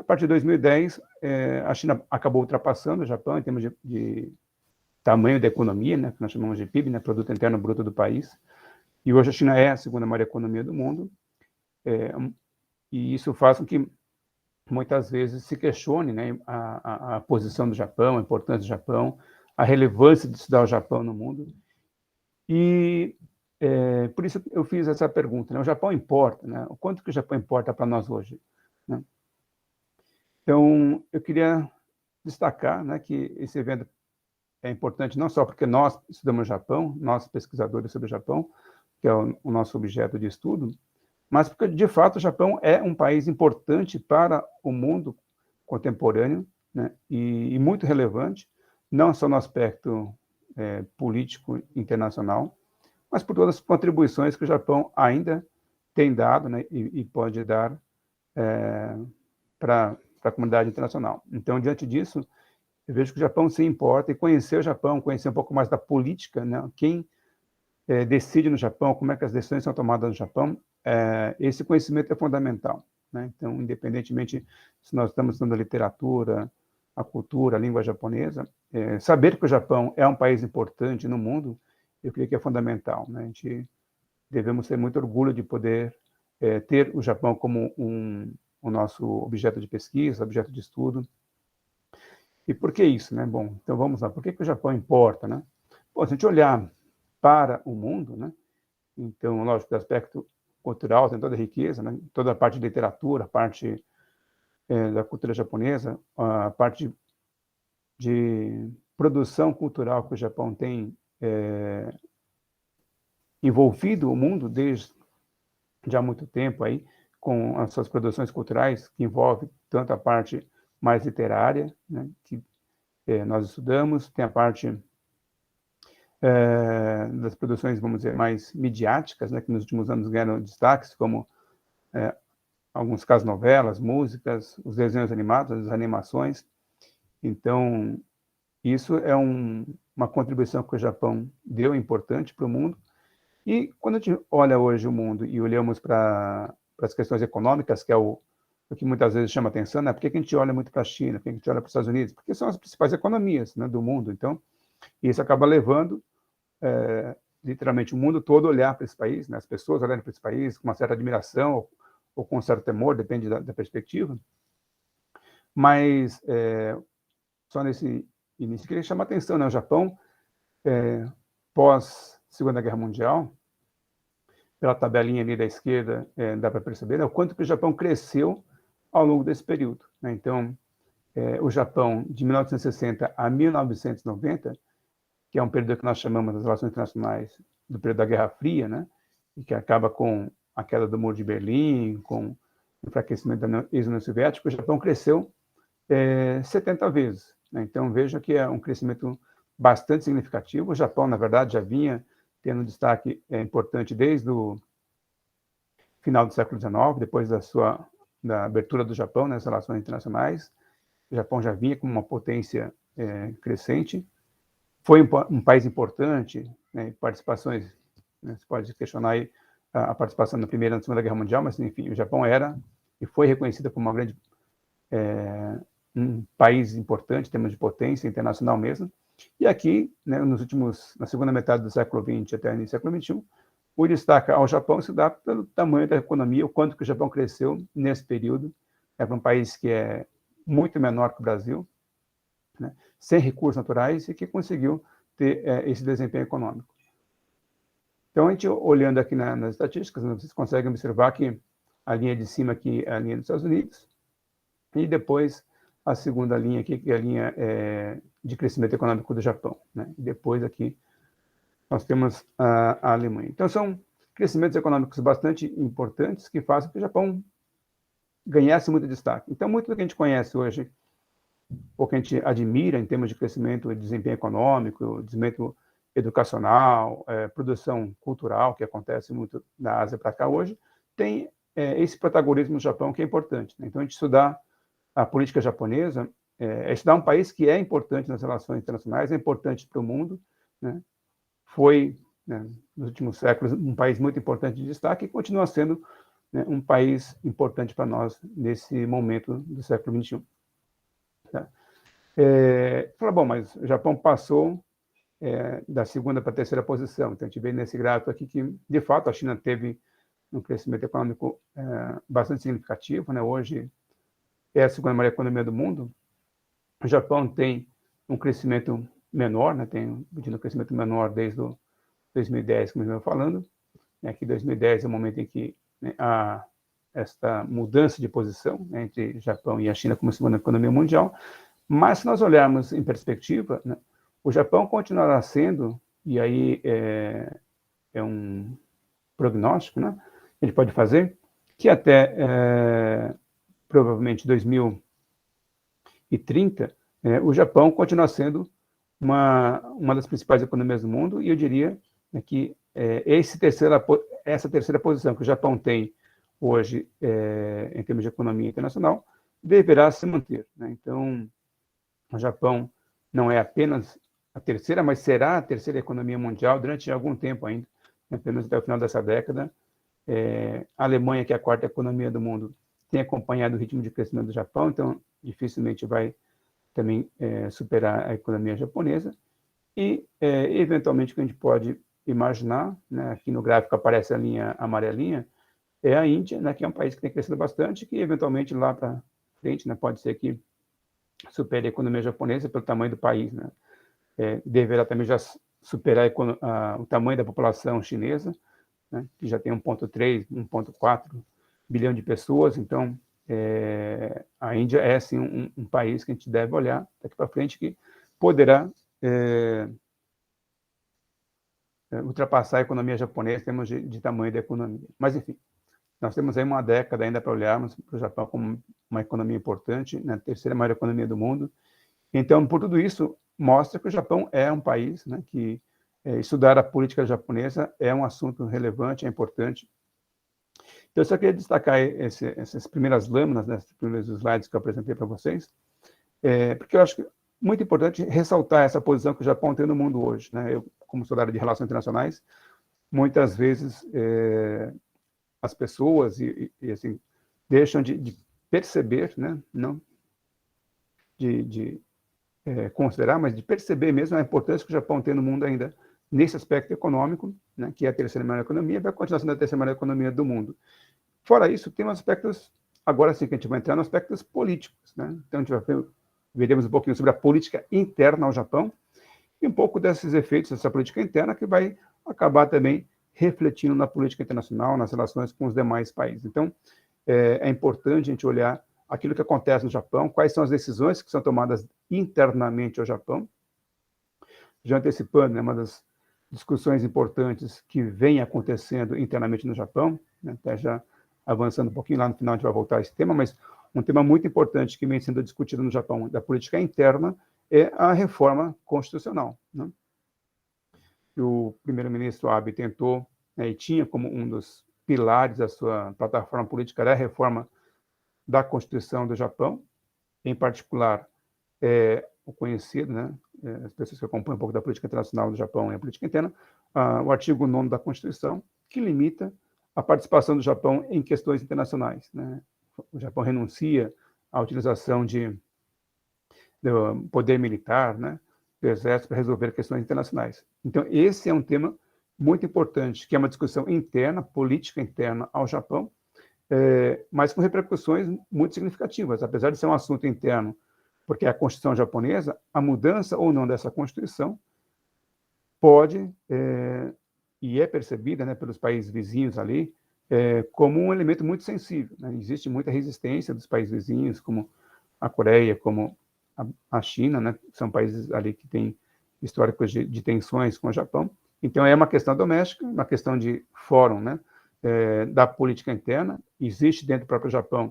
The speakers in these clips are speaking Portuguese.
partir de 2010, a China acabou ultrapassando o Japão em termos de tamanho da economia, né, que nós chamamos de PIB, né, Produto Interno Bruto do país, e hoje a China é a segunda maior economia do mundo, e isso faz com que muitas vezes se questione, né, a posição do Japão, a importância do Japão, a relevância de estudar o Japão no mundo. E por isso eu fiz essa pergunta, né? O Japão importa, né? O quanto que o Japão importa para nós hoje, né? Então, eu queria destacar, né, que esse evento é importante não só porque nós estudamos o Japão, nós pesquisadores sobre o Japão, que é o nosso objeto de estudo, mas porque, de fato, o Japão é um país importante para o mundo contemporâneo, né, e muito relevante, não só no aspecto político internacional, mas por todas as contribuições que o Japão ainda tem dado, né, e pode dar para a comunidade internacional. Então, diante disso, eu vejo que o Japão se importa, e conhecer o Japão, conhecer um pouco mais da política, né, quem decide no Japão, como é que as decisões são tomadas no Japão, esse conhecimento é fundamental, né? Então, independentemente se nós estamos estudando a literatura, a cultura, a língua japonesa, saber que o Japão é um país importante no mundo, eu creio que é fundamental, né? A gente devemos ter muito orgulho de poder ter o Japão como o nosso objeto de pesquisa, objeto de estudo. E por que isso, né? Bom, então vamos lá. Por que o Japão importa, né? Bom, se a gente olhar para o mundo, né? Então, lógico, o aspecto cultural tem toda a riqueza, né? Toda a parte de literatura, a parte da cultura japonesa, a parte de produção cultural que o Japão tem envolvido o mundo desde já há muito tempo aí, com as suas produções culturais, que envolve tanto a parte mais literária, né, que nós estudamos, tem a parte das produções, vamos dizer, mais midiáticas, né, que nos últimos anos ganharam destaques, como alguns casos novelas, músicas, os desenhos animados, as animações. Então, isso é uma contribuição que o Japão deu importante para o mundo. E quando a gente olha hoje o mundo e olhamos para as questões econômicas, que é o que muitas vezes chama atenção, né? Por que a gente olha muito para a China? Por que a gente olha para os Estados Unidos? Porque são as principais economias, né, do mundo. Então, isso acaba levando literalmente o mundo todo a olhar para esse país, né? As pessoas olhando para esse país com uma certa admiração ou com um certo temor, depende da perspectiva. Mas, só nesse início, queria chamar a atenção, né? O Japão, pós-Segunda Guerra Mundial, pela tabelinha ali da esquerda, dá para perceber, né, o quanto que o Japão cresceu ao longo desse período, né? Então, o Japão, de 1960 a 1990, que é um período que nós chamamos das relações internacionais do período da Guerra Fria, né, e que acaba com a queda do Muro de Berlim, com o enfraquecimento da ex-União Soviética, o Japão cresceu 70 vezes, né? Então, veja que é um crescimento bastante significativo. O Japão, na verdade, já vinha tendo um destaque importante desde o final do século XIX, depois da abertura do Japão nas relações internacionais. O Japão já vinha como uma potência crescente. Foi um país importante, né, participações, né, você pode questionar aí a participação na Primeira e na Segunda Guerra Mundial, mas, enfim, o Japão era e foi reconhecido como um país importante em termos de potência internacional mesmo. E aqui, né, na segunda metade do século XX até o início do século XXI, o destaque ao Japão se dá pelo tamanho da economia, o quanto que o Japão cresceu nesse período. É para um país que é muito menor que o Brasil, né, sem recursos naturais, e que conseguiu ter esse desempenho econômico. Então, a gente olhando aqui nas estatísticas, vocês conseguem observar que a linha de cima aqui é a linha dos Estados Unidos, e depois a segunda linha aqui, que é a linha de crescimento econômico do Japão, né? E depois aqui nós temos a Alemanha. Então, são crescimentos econômicos bastante importantes que fazem que o Japão ganhasse muito destaque. Então, muito do que a gente conhece hoje, ou que a gente admira em termos de crescimento e desempenho econômico, desempenho educacional, produção cultural, que acontece muito na Ásia para cá hoje, tem esse protagonismo no Japão que é importante, né? Então, a gente estudar a política japonesa é estudar um país que é importante nas relações internacionais, é importante para o mundo, né? Foi, né, nos últimos séculos, um país muito importante de destaque e continua sendo né, um país importante para nós nesse momento do século XXI. Tá? Fala, bom, mas o Japão passou da segunda para a terceira posição. Então, a gente vê nesse gráfico aqui que, de fato, a China teve um crescimento econômico bastante significativo, né? Hoje é a segunda maior economia do mundo. O Japão tem um crescimento menor, né? Tem um crescimento menor desde 2010, como eu estava falando. Aqui 2010 é o momento em que, né, há esta mudança de posição, né, entre Japão e a China como segunda economia mundial. Mas se nós olharmos em perspectiva, né, o Japão continuará sendo, e aí é um prognóstico, né, que a gente pode fazer, que até provavelmente 2030, o Japão continua sendo uma das principais economias do mundo, e eu diria, né, que essa terceira posição que o Japão tem hoje, em termos de economia internacional, deverá se manter, né? Então, o Japão não é apenas a terceira, mas será a terceira economia mundial durante algum tempo ainda, né? Pelo menos até o final dessa década. A Alemanha, que é a quarta economia do mundo, tem acompanhado o ritmo de crescimento do Japão, então dificilmente vai também superar a economia japonesa. E, eventualmente, o que a gente pode imaginar, né, aqui no gráfico aparece a linha amarelinha, é a Índia, né, que é um país que tem crescido bastante, que eventualmente lá para frente, né, pode ser que supere a economia japonesa pelo tamanho do país, né? Deverá também já superar o tamanho da população chinesa, né, que já tem 1,3, 1,4 bilhão de pessoas. Então, a Índia é, sim, um país que a gente deve olhar daqui para frente, que poderá ultrapassar a economia japonesa em termos de tamanho da economia. Mas, enfim, nós temos aí uma década ainda para olharmos para o Japão como uma economia importante, né, a terceira maior economia do mundo. Então, por tudo isso, mostra que o Japão é um país, né, que estudar a política japonesa é um assunto relevante, é importante. Então, eu só queria destacar essas primeiras lâminas, né, esses primeiros slides que eu apresentei para vocês, porque eu acho que é muito importante ressaltar essa posição que o Japão tem no mundo hoje, né? Eu, como sou da área de relações internacionais, muitas vezes as pessoas assim, deixam de perceber, né? Não de considerar, mas de perceber mesmo a importância que o Japão tem no mundo ainda nesse aspecto econômico, né, que é a terceira maior economia, vai continuar sendo a terceira maior economia do mundo. Fora isso, tem aspectos, agora sim que a gente vai entrar nos aspectos políticos, né? Então, a gente veremos um pouquinho sobre a política interna ao Japão e um pouco desses efeitos dessa política interna que vai acabar também refletindo na política internacional, nas relações com os demais países. Então, é importante a gente olhar aquilo que acontece no Japão, quais são as decisões que são tomadas internamente ao Japão. Já antecipando, né, uma das discussões importantes que vem acontecendo internamente no Japão, né, até já avançando um pouquinho, lá no final a gente vai voltar a esse tema, mas um tema muito importante que vem sendo discutido no Japão, da política interna, é a reforma constitucional, né? O primeiro-ministro Abe tentou, né, e tinha como um dos pilares da sua plataforma política a reforma da Constituição do Japão, em particular o conhecido, né, as pessoas que acompanham um pouco da política internacional do Japão e a política interna, o artigo 9º da Constituição, que limita a participação do Japão em questões internacionais, né? O Japão renuncia à utilização do poder militar, né, do exército para resolver questões internacionais. Então, esse é um tema muito importante, que é uma discussão interna, política interna ao Japão, mas com repercussões muito significativas, apesar de ser um assunto interno, porque a Constituição japonesa, a mudança ou não dessa Constituição pode, e é percebida, né, pelos países vizinhos ali, como um elemento muito sensível, né? Existe muita resistência dos países vizinhos, como a Coreia, como a China, né? São países ali que têm históricos de tensões com o Japão. Então, é uma questão doméstica, uma questão de fórum, né, da política interna. Existe dentro do próprio Japão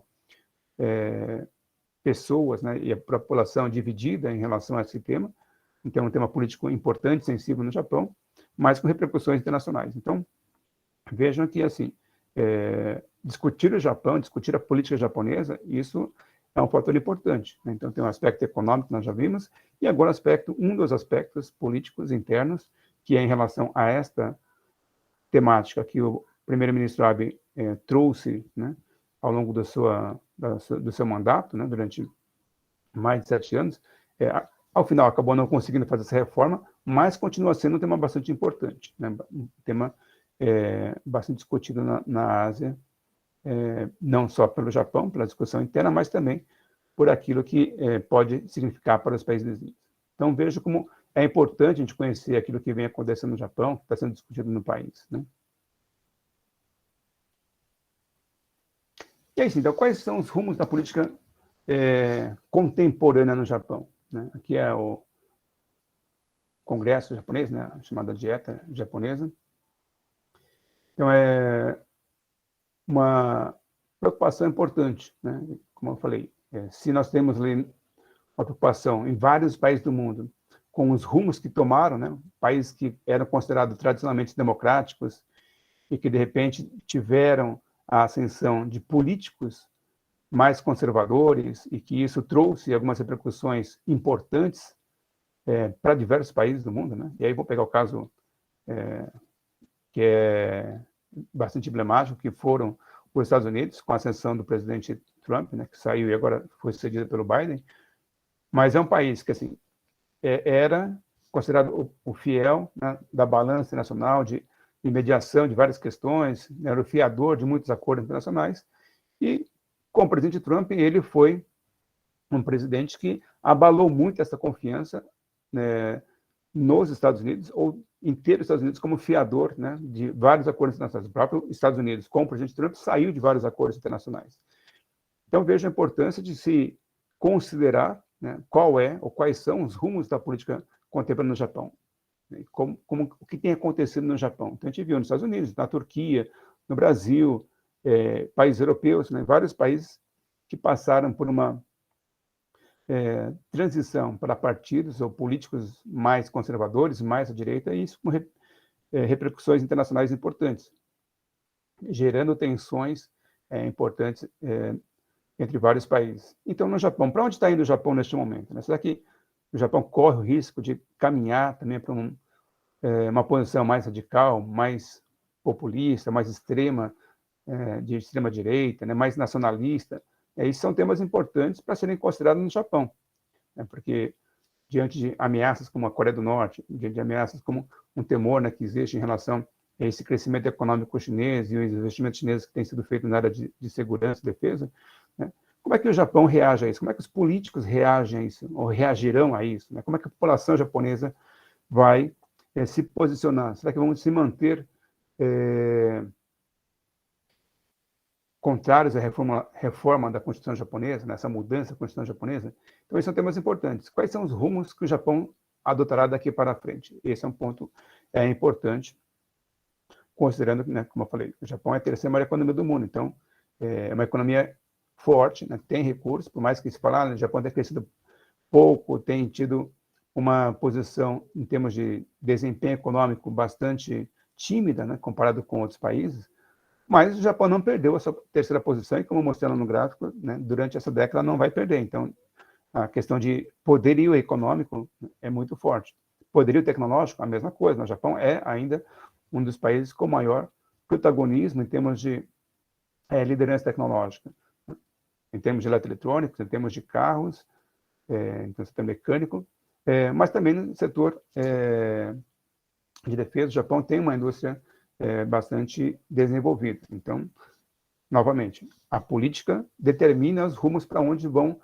pessoas, né, e a população dividida em relação a esse tema. Então, é um tema político importante, sensível no Japão, mas com repercussões internacionais. Então, vejam que, assim, discutir o Japão, discutir a política japonesa, isso é um fator importante, né? Então, tem um aspecto econômico que nós já vimos, e agora um dos aspectos políticos internos, que é em relação a esta temática que o primeiro-ministro Abe trouxe, né, ao longo do seu mandato, né, durante mais de 7 anos, ao final acabou não conseguindo fazer essa reforma, mas continua sendo um tema bastante importante, né, um tema bastante discutido na Ásia, não só pelo Japão, pela discussão interna, mas também por aquilo que pode significar para os países vizinhos. Então, vejo como é importante a gente conhecer aquilo que vem acontecendo no Japão, que está sendo discutido no país, né? E é isso, então, quais são os rumos da política contemporânea no Japão, né? Aqui é o Congresso japonês, né? A chamada Dieta japonesa. Então, é uma preocupação importante, né? Como eu falei, se nós temos ali uma preocupação em vários países do mundo com os rumos que tomaram, né? Países que eram considerados tradicionalmente democráticos e que, de repente, tiveram a ascensão de políticos mais conservadores e que isso trouxe algumas repercussões importantes para diversos países do mundo, né? E aí vou pegar o caso que é bastante emblemático, que foram os Estados Unidos, com a ascensão do presidente Trump, né, que saiu e agora foi sucedido pelo Biden, mas é um país que, assim, era considerado o fiel, né, da balança internacional, de mediação de várias questões, né, era o fiador de muitos acordos internacionais, e com o presidente Trump, ele foi um presidente que abalou muito essa confiança, né, nos Estados Unidos, ou inteiro Estados Unidos, como fiador, né, de vários acordos internacionais. O próprio Estados Unidos, com o presidente Trump, saiu de vários acordos internacionais. Então, vejo a importância de se considerar, né, qual é ou quais são os rumos da política contemporânea no Japão. O que tem acontecido no Japão. Então, a gente viu nos Estados Unidos, na Turquia, no Brasil, países europeus, né, vários países que passaram por uma transição para partidos ou políticos mais conservadores, mais à direita, e isso com repercussões internacionais importantes, gerando tensões importantes entre vários países. Então, no Japão, para onde está indo o Japão neste momento? Né? Será que o Japão corre o risco de caminhar também para uma posição mais radical, mais populista, mais extrema, de extrema-direita, né? Mais nacionalista? Esses são temas importantes para serem considerados no Japão, né? Porque diante de ameaças como a Coreia do Norte, diante de ameaças como um temor, né, que existe em relação a esse crescimento econômico chinês e os investimentos chineses que têm sido feitos na área de segurança e defesa, né? Como é que o Japão reage a isso? Como é que os políticos reagem a isso, ou reagirão a isso? Né? Como é que a população japonesa vai se posicionar? Será que vão se manter contrários à reforma da Constituição japonesa, nessa mudança da Constituição japonesa? Então, esses são temas importantes. Quais são os rumos que o Japão adotará daqui para frente? Esse é um ponto importante, considerando que, né, como eu falei, o Japão é a terceira maior economia do mundo, então é uma economia forte, né, tem recursos, por mais que se falar, o Japão tem crescido pouco, tem tido uma posição em termos de desempenho econômico bastante tímida, né, comparado com outros países, mas o Japão não perdeu a sua terceira posição, e como mostrando no gráfico, né, durante essa década não vai perder. Então, a questão de poderio econômico é muito forte. Poderio tecnológico, a mesma coisa. O Japão é ainda um dos países com maior protagonismo em termos de liderança tecnológica, em termos de eletroeletrônicos, em termos de carros, então, setor mecânico, mas também no setor de defesa. O Japão tem uma indústria bastante desenvolvida. Então, novamente, a política determina os rumos para onde vão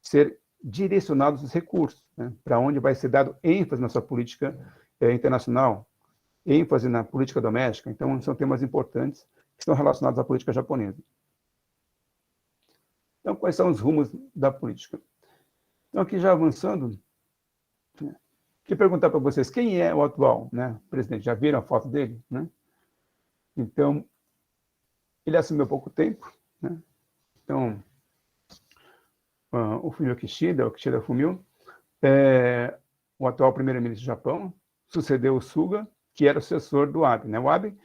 ser direcionados os recursos, né? Para onde vai ser dado ênfase na sua política internacional, ênfase na política doméstica. Então, são temas importantes que estão relacionados à política japonesa. Então, quais são os rumos da política? Então, aqui já avançando, né, queria perguntar para vocês, quem é o atual, né, presidente? Já viram a foto dele? Né? Então, ele assumiu há pouco tempo, né? Então, o Fumio Kishida, o Kishida Fumio, o atual primeiro-ministro do Japão, sucedeu o Suga, que era o sucessor do Abe, né? O Abe,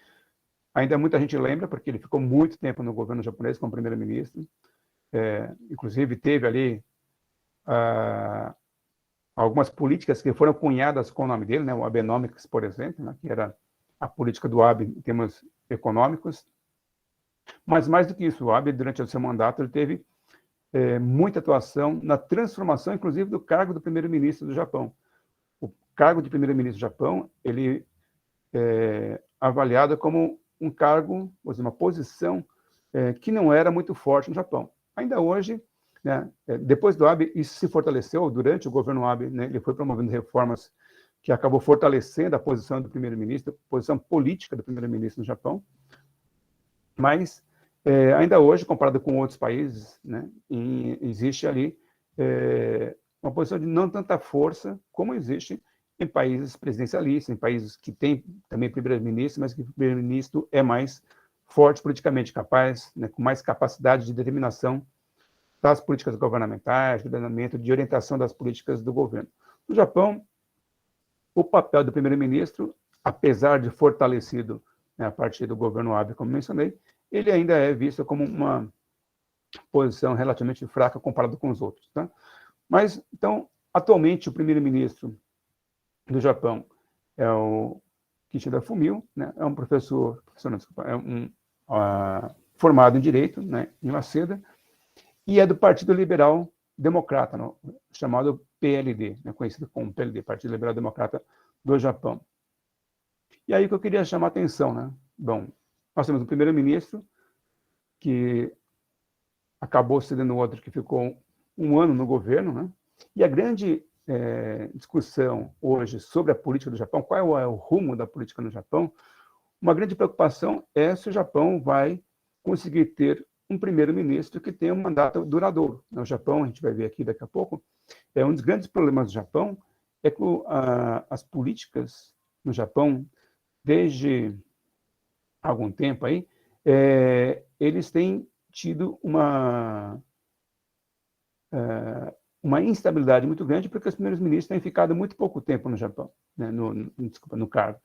ainda muita gente lembra, porque ele ficou muito tempo no governo japonês como primeiro-ministro, inclusive teve ali algumas políticas que foram cunhadas com o nome dele, né? O Abenomics, por exemplo, né? Que era a política do Abe em termos econômicos. Mas, mais do que isso, o Abe, durante o seu mandato, ele teve muita atuação na transformação, inclusive, do cargo do primeiro-ministro do Japão. O cargo de primeiro-ministro do Japão, ele é avaliado como um cargo, ou seja, uma posição que não era muito forte no Japão. Ainda hoje, né, depois do Abe, isso se fortaleceu durante o governo Abe, né, ele foi promovendo reformas que acabou fortalecendo a posição do primeiro-ministro, a posição política do primeiro-ministro no Japão, mas ainda hoje, comparado com outros países, né, existe ali uma posição de não tanta força como existe em países presidencialistas, em países que têm também primeiro-ministro, mas que o primeiro-ministro é mais forte politicamente, capaz, né, com mais capacidade de determinação das políticas governamentais, de ordenamento, de orientação das políticas do governo. No Japão, o papel do primeiro-ministro, apesar de fortalecido, né, a partir do governo Abe, como mencionei, ele ainda é visto como uma posição relativamente fraca comparado com os outros. Tá? Mas, então, atualmente, o primeiro-ministro do Japão é o Kishida Fumio, né? É um professor formado em Direito, né, em Waseda, e é do Partido Liberal Democrata, no, chamado PLD, né, conhecido como PLD, Partido Liberal Democrata do Japão. E aí que eu queria chamar a atenção, né? Bom, nós temos um primeiro-ministro que acabou cedendo outro que ficou um ano no governo, né? E a grande discussão hoje sobre a política do Japão, qual é o rumo da política no Japão, uma grande preocupação é se o Japão vai conseguir ter um primeiro-ministro que tenha um mandato duradouro. No Japão, a gente vai ver aqui daqui a pouco, um dos grandes problemas do Japão é que as políticas no Japão, desde algum tempo aí, eles têm tido uma instabilidade muito grande, porque os primeiros ministros têm ficado muito pouco tempo no Japão, né, no cargo.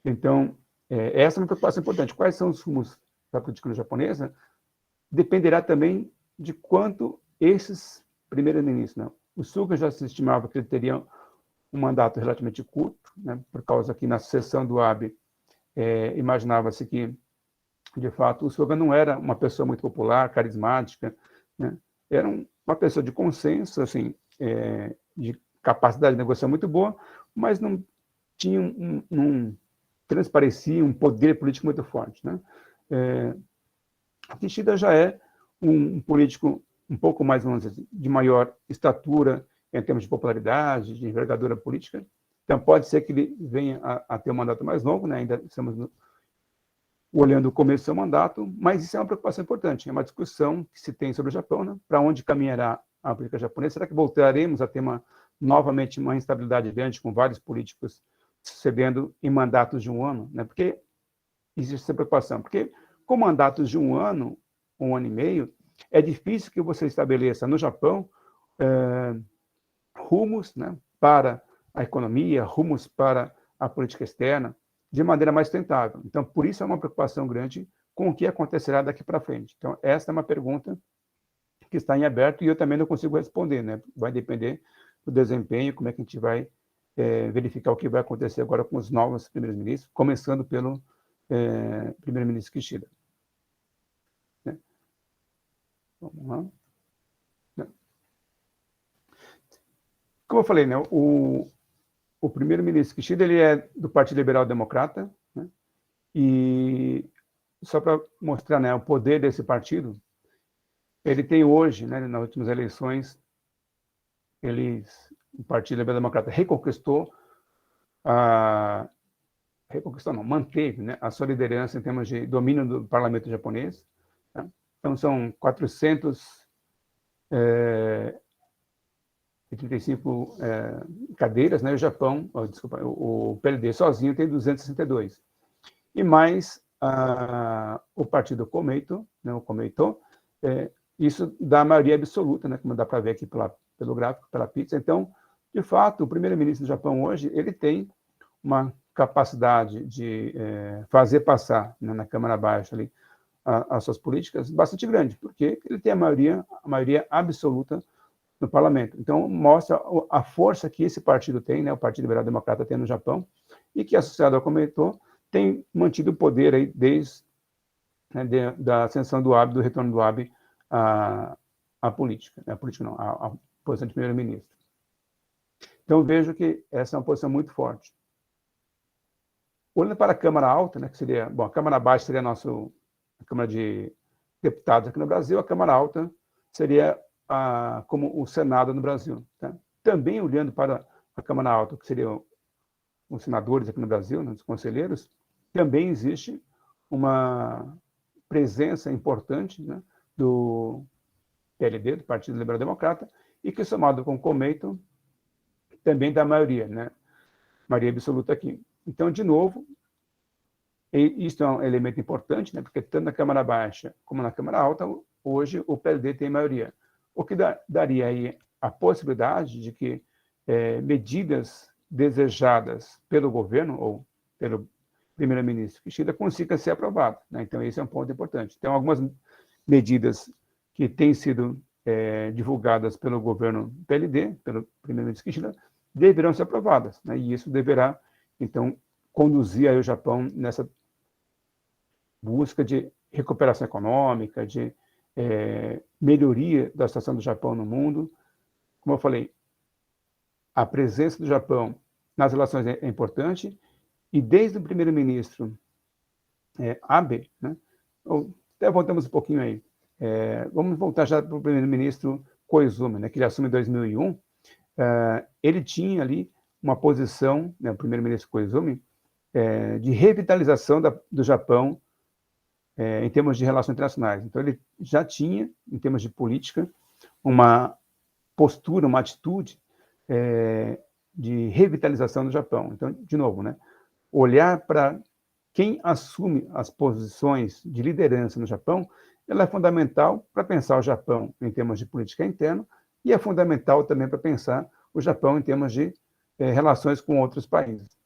Então, essa é uma preocupação importante. Quais são os rumos da política japonesa? Dependerá também de quanto esses primeiros ministros, né? O Suga já se estimava que ele teria um mandato relativamente curto, né, por causa que na sucessão do Abe imaginava-se que, de fato, o Suga não era uma pessoa muito popular, carismática, né? Era uma pessoa de consenso, assim, de capacidade de negociação muito boa, mas não tinha não transparecia um poder político muito forte, né? Kishida já é um político um pouco mais, vamos dizer, de maior estatura em termos de popularidade, de envergadura política. Então, pode ser que ele venha a ter um mandato mais longo, né? Ainda estamos olhando o começo do seu mandato, mas isso é uma preocupação importante, é uma discussão que se tem sobre o Japão, né? Para onde caminhará a política japonesa? Será que voltaremos a ter novamente uma instabilidade grande, com vários políticos sucedendo em mandatos de um ano? Né? Porque existe essa preocupação, porque com mandatos de um ano e meio, é difícil que você estabeleça no Japão rumos, né, para a economia, rumos para a política externa, de maneira mais sustentável. Então, por isso é uma preocupação grande com o que acontecerá daqui para frente. Então, essa é uma pergunta que está em aberto e eu também não consigo responder, né? Vai depender do desempenho, como é que a gente vai verificar o que vai acontecer agora com os novos primeiros ministros, começando pelo primeiro-ministro Kishida. Né? Vamos lá. Como eu falei, né? O primeiro-ministro Kishida, ele é do Partido Liberal Democrata, né? E só para mostrar, né, o poder desse partido, ele tem hoje, né, nas últimas eleições, o Partido Liberal Democrata manteve, né, a sua liderança em termos de domínio do parlamento japonês. Tá? Então, são 435 cadeiras, né? O PLD sozinho tem 262. E mais o partido Komeito, né, o Komeito, isso dá a maioria absoluta, né, como dá para ver aqui pelo gráfico, pela pizza. Então, de fato, o primeiro-ministro do Japão hoje, ele tem uma capacidade de fazer passar, né, na Câmara Baixa ali, as suas políticas bastante grande, porque ele tem a maioria absoluta no parlamento. Então, mostra a força que esse partido tem, né, o Partido Liberal Democrata tem no Japão, e que, associado ao Komeito, tem mantido o poder aí desde, né, da ascensão do Abe, do retorno do Abe à política. A política não, à posição de primeiro-ministro. Então, vejo que essa é uma posição muito forte. Olhando para a Câmara Alta, né, que seria, bom, a Câmara Baixa seria a Câmara de Deputados aqui no Brasil, a Câmara Alta seria como o Senado no Brasil. Tá? Também olhando para a Câmara Alta, que seriam os senadores aqui no Brasil, né, os conselheiros, também existe uma presença importante, né, do PLD, do Partido Liberal Democrata, e que, somado com o Comeiton, também dá maioria, né, maioria absoluta aqui. Então, de novo, isso é um elemento importante, né, porque tanto na Câmara Baixa como na Câmara Alta, hoje o PLD tem maioria. O que daria aí a possibilidade de que medidas desejadas pelo governo ou pelo primeiro-ministro Kishida consigam ser aprovadas. Né? Então, esse é um ponto importante. Tem algumas medidas que têm sido divulgadas pelo governo PLD, pelo primeiro-ministro Kishida, deverão ser aprovadas. Né? E isso deverá, então, conduzir aí o Japão nessa busca de recuperação econômica, de melhoria da situação do Japão no mundo. Como eu falei, a presença do Japão nas relações é importante, e desde o primeiro-ministro Abe, né, até voltamos um pouquinho aí, vamos voltar já para o primeiro-ministro Koizumi, né, que ele assume em 2001, ele tinha ali uma posição, né, o primeiro-ministro Koizumi, de revitalização do Japão em termos de relações internacionais. Então, ele já tinha, em termos de política, uma postura, uma atitude de revitalização do Japão. Então, de novo, né, olhar para quem assume as posições de liderança no Japão, ela é fundamental para pensar o Japão em termos de política interna e é fundamental também para pensar o Japão em termos de relações com outros países.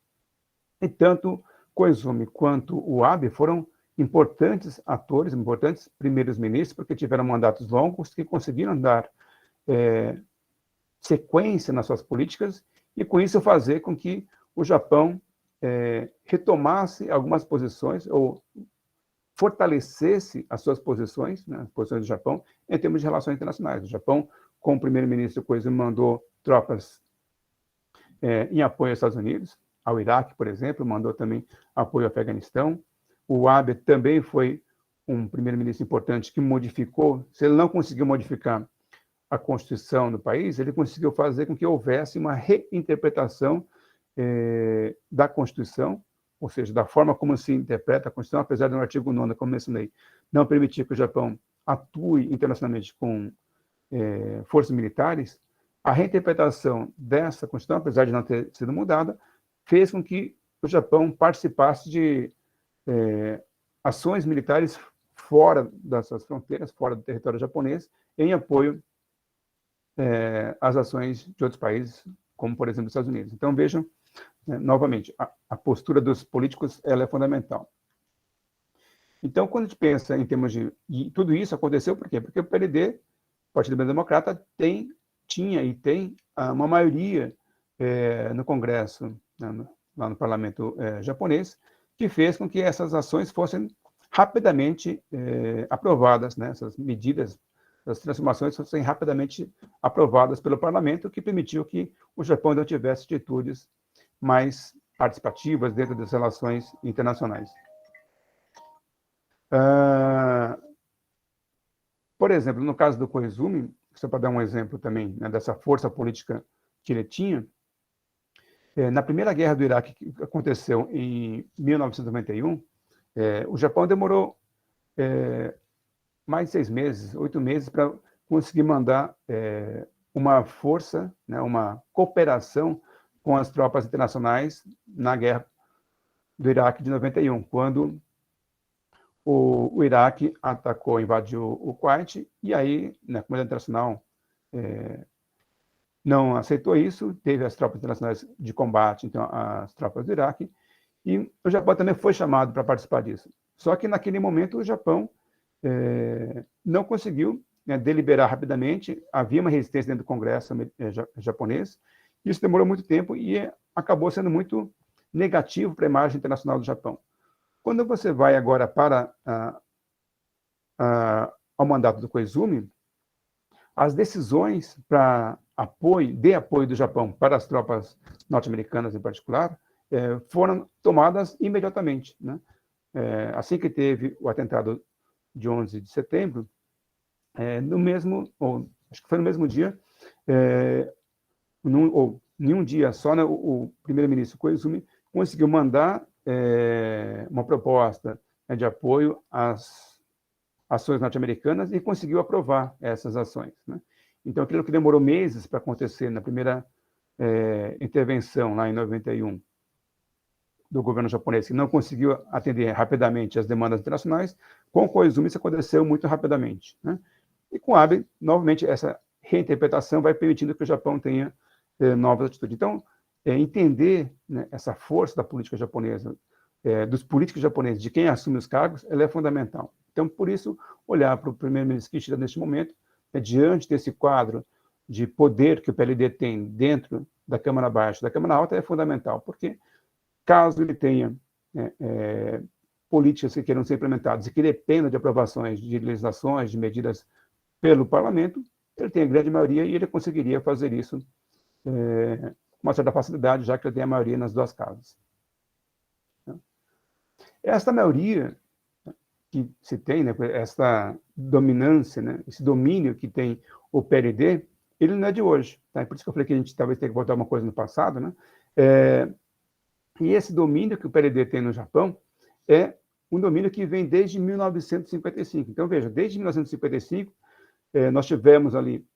E tanto Koizumi quanto o Abe foram importantes atores, importantes primeiros-ministros, porque tiveram mandatos longos que conseguiram dar sequência nas suas políticas e, com isso, fazer com que o Japão retomasse algumas posições ou fortalecesse as suas posições, né, as posições do Japão, em termos de relações internacionais. O Japão, com o primeiro-ministro Koizumi, mandou tropas em apoio aos Estados Unidos, ao Iraque, por exemplo, mandou também apoio ao Afeganistão. O Abe também foi um primeiro-ministro importante que modificou, se ele não conseguiu modificar a Constituição do país, ele conseguiu fazer com que houvesse uma reinterpretação da Constituição, ou seja, da forma como se interpreta a Constituição, apesar do artigo 9º, como mencionei, não permitir que o Japão atue internacionalmente com forças militares. A reinterpretação dessa Constituição, apesar de não ter sido mudada, fez com que o Japão participasse de ações militares fora das suas fronteiras, fora do território japonês, em apoio às ações de outros países, como, por exemplo, os Estados Unidos. Então, vejam, novamente, a postura dos políticos ela é fundamental. Então, quando a gente pensa em termos de... E tudo isso aconteceu por quê? Porque o PLD, o Partido Liberal Democrata, tinha e tem uma maioria no Congresso, né, lá no parlamento japonês, que fez com que essas ações fossem rapidamente aprovadas, né? Essas medidas, as transformações fossem rapidamente aprovadas pelo parlamento, que permitiu que o Japão não tivesse atitudes mais participativas dentro das relações internacionais. Por exemplo, no caso do Koizumi, só para dar um exemplo também, né, dessa força política que ele tinha, na Primeira Guerra do Iraque, que aconteceu em 1991, o Japão demorou mais de 6 meses, 8 meses, para conseguir mandar uma força, né, uma cooperação com as tropas internacionais na Guerra do Iraque de 91, quando o Iraque atacou, invadiu o Kuwait, e aí, né, a comunidade internacional não aceitou isso, teve as tropas internacionais de combate, então as tropas do Iraque, e o Japão também foi chamado para participar disso. Só que naquele momento o Japão não conseguiu, né, deliberar rapidamente, havia uma resistência dentro do Congresso japonês, isso demorou muito tempo e acabou sendo muito negativo para a imagem internacional do Japão. Quando você vai agora para ao mandato do Koizumi, as decisões para apoio do Japão para as tropas norte-americanas em particular, foram tomadas imediatamente, né? Assim que teve o atentado de 11 de setembro, acho que foi no mesmo dia, em um dia só, né, o primeiro-ministro Koizumi conseguiu mandar uma proposta, né, de apoio às ações norte-americanas e conseguiu aprovar essas ações, né? Então, aquilo que demorou meses para acontecer na primeira intervenção, lá em 91, do governo japonês, que não conseguiu atender rapidamente as demandas internacionais, com o Koizumi isso aconteceu muito rapidamente, né? E com o Abe, novamente, essa reinterpretação vai permitindo que o Japão tenha novas atitudes. Então, entender, né, essa força da política japonesa, dos políticos japoneses, de quem assume os cargos, ela é fundamental. Então, por isso, olhar para o primeiro-ministro Kishida neste momento, diante desse quadro de poder que o PLD tem dentro da Câmara Baixa, da Câmara Alta, é fundamental, porque caso ele tenha políticas que queiram ser implementadas e que dependam de aprovações de legislações, de medidas pelo parlamento, ele tem a grande maioria e ele conseguiria fazer isso com uma certa facilidade, já que ele tem a maioria nas duas casas. Esta maioria que se tem, né, essa dominância, né, esse domínio que tem o PLD, ele não é de hoje, tá? Por isso que eu falei que a gente talvez tenha que botar uma coisa no passado, né? E esse domínio que o PLD tem no Japão é um domínio que vem desde 1955. Então, veja, desde 1955, nós tivemos ali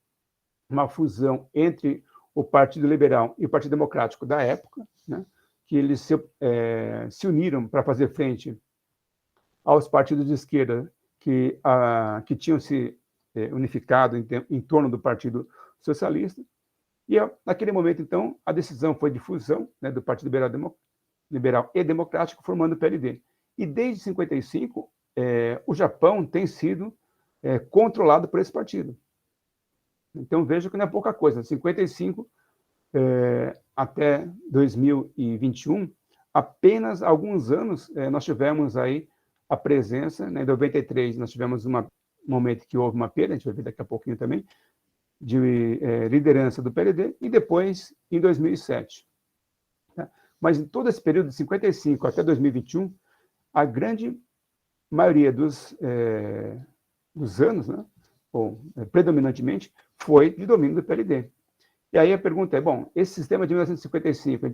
uma fusão entre o Partido Liberal e o Partido Democrático da época, né, que eles se uniram para fazer frente aos partidos de esquerda que tinham se unificado em torno do Partido Socialista. E, naquele momento, então, a decisão foi de fusão, né, do Partido Liberal e Democrático, formando o PLD. E, desde 55, o Japão tem sido controlado por esse partido. Então, veja que não é pouca coisa. 55 até 2021, apenas alguns anos, nós tivemos aí a presença, né, em 93, nós tivemos um momento que houve uma perda, a gente vai ver daqui a pouquinho também, de liderança do PLD, e depois em 2007. Tá? Mas em todo esse período, de 55 até 2021, a grande maioria dos anos, né, ou predominantemente, foi de domínio do PLD. E aí a pergunta é, bom, esse sistema de 1955,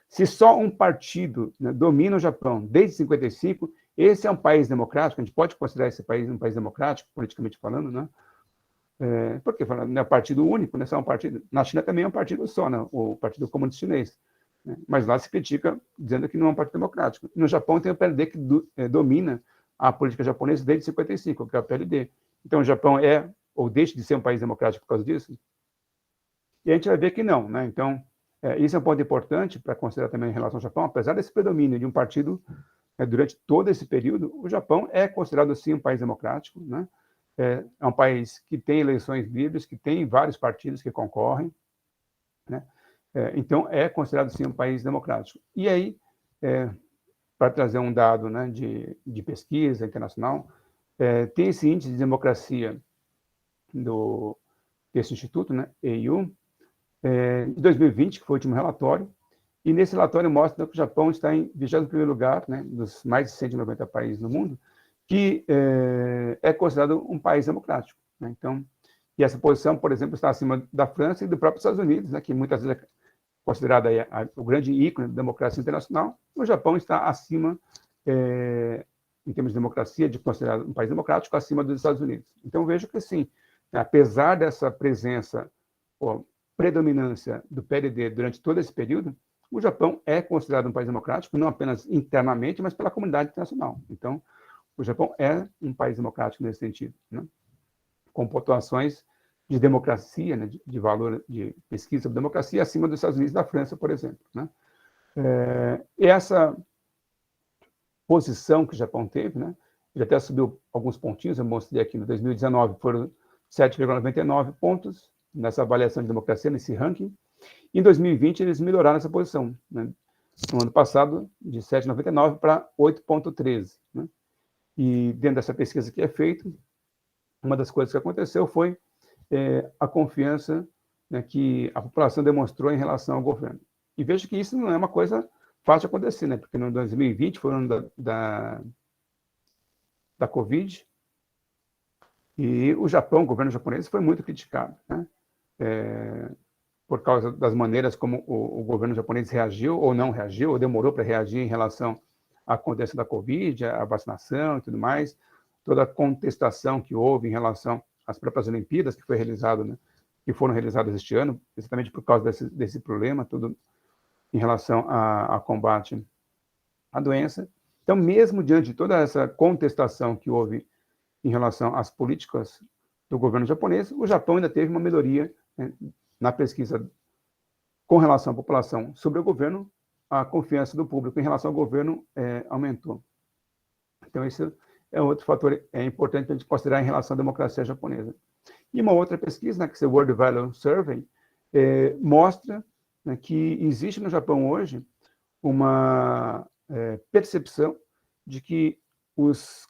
se só um partido, né, domina o Japão desde 55, esse é um país democrático? A gente pode considerar esse país um país democrático, politicamente falando, né? Porque não é partido único, né? Só um partido. Na China também é um partido só, né? O Partido Comunista Chinês. Né? Mas lá se critica dizendo que não é um partido democrático. No Japão tem o PLD que domina a política japonesa desde 55, que é o PLD. Então o Japão ou deixa de ser um país democrático por causa disso? E a gente vai ver que não, né? Então, isso é um ponto importante para considerar também em relação ao Japão. Apesar desse predomínio de um partido durante todo esse período, o Japão é considerado, sim, um país democrático, né? É um país que tem eleições livres, que tem vários partidos que concorrem, né? Então, é considerado, sim, um país democrático. E aí, para trazer um dado, né, de pesquisa internacional, tem esse índice de democracia desse instituto, né, EIU, de 2020, que foi o último relatório, e nesse relatório mostra que o Japão está em 21º lugar, né, dos mais de 190 países no mundo, que é considerado um país democrático, né? Então, e essa posição, por exemplo, está acima da França e do próprio Estados Unidos, né, que muitas vezes é considerado aí o grande ícone da democracia internacional. O Japão está acima, em termos de democracia, de considerado um país democrático, acima dos Estados Unidos. Então, vejo que, sim, apesar dessa presença, predominância do PLD durante todo esse período, o Japão é considerado um país democrático, não apenas internamente, mas pela comunidade internacional. Então, o Japão é um país democrático nesse sentido, né? Com pontuações de democracia, né, de valor de pesquisa sobre democracia acima dos Estados Unidos e da França, por exemplo, né? Essa posição que o Japão teve, né, ele até subiu alguns pontinhos, eu mostrei aqui no 2019, foram 7,99 pontos nessa avaliação de democracia, nesse ranking. Em 2020, eles melhoraram essa posição, né? no ano passado, de 7,99 para 8,13. Né? E dentro dessa pesquisa que é feita, uma das coisas que aconteceu foi a confiança, né, que a população demonstrou em relação ao governo. E veja que isso não é uma coisa fácil de acontecer, né? Porque no 2020 foi o ano da Covid, e o Japão, o governo japonês, foi muito criticado, né? Por causa das maneiras como o governo japonês reagiu ou não reagiu, ou demorou para reagir em relação à acontecimento da Covid, à vacinação e tudo mais, toda a contestação que houve em relação às próprias Olimpíadas que foi realizado, né, que foram realizadas este ano, exatamente por causa desse problema, tudo em relação a combate à doença. Então, mesmo diante de toda essa contestação que houve em relação às políticas do governo japonês, o Japão ainda teve uma melhoria, né, na pesquisa com relação à população sobre o governo. A confiança do público em relação ao governo aumentou. Então, esse é outro fator importante para a gente considerar em relação à democracia japonesa. E uma outra pesquisa, né, que é o World Value Survey, mostra, né, que existe no Japão hoje uma percepção de que os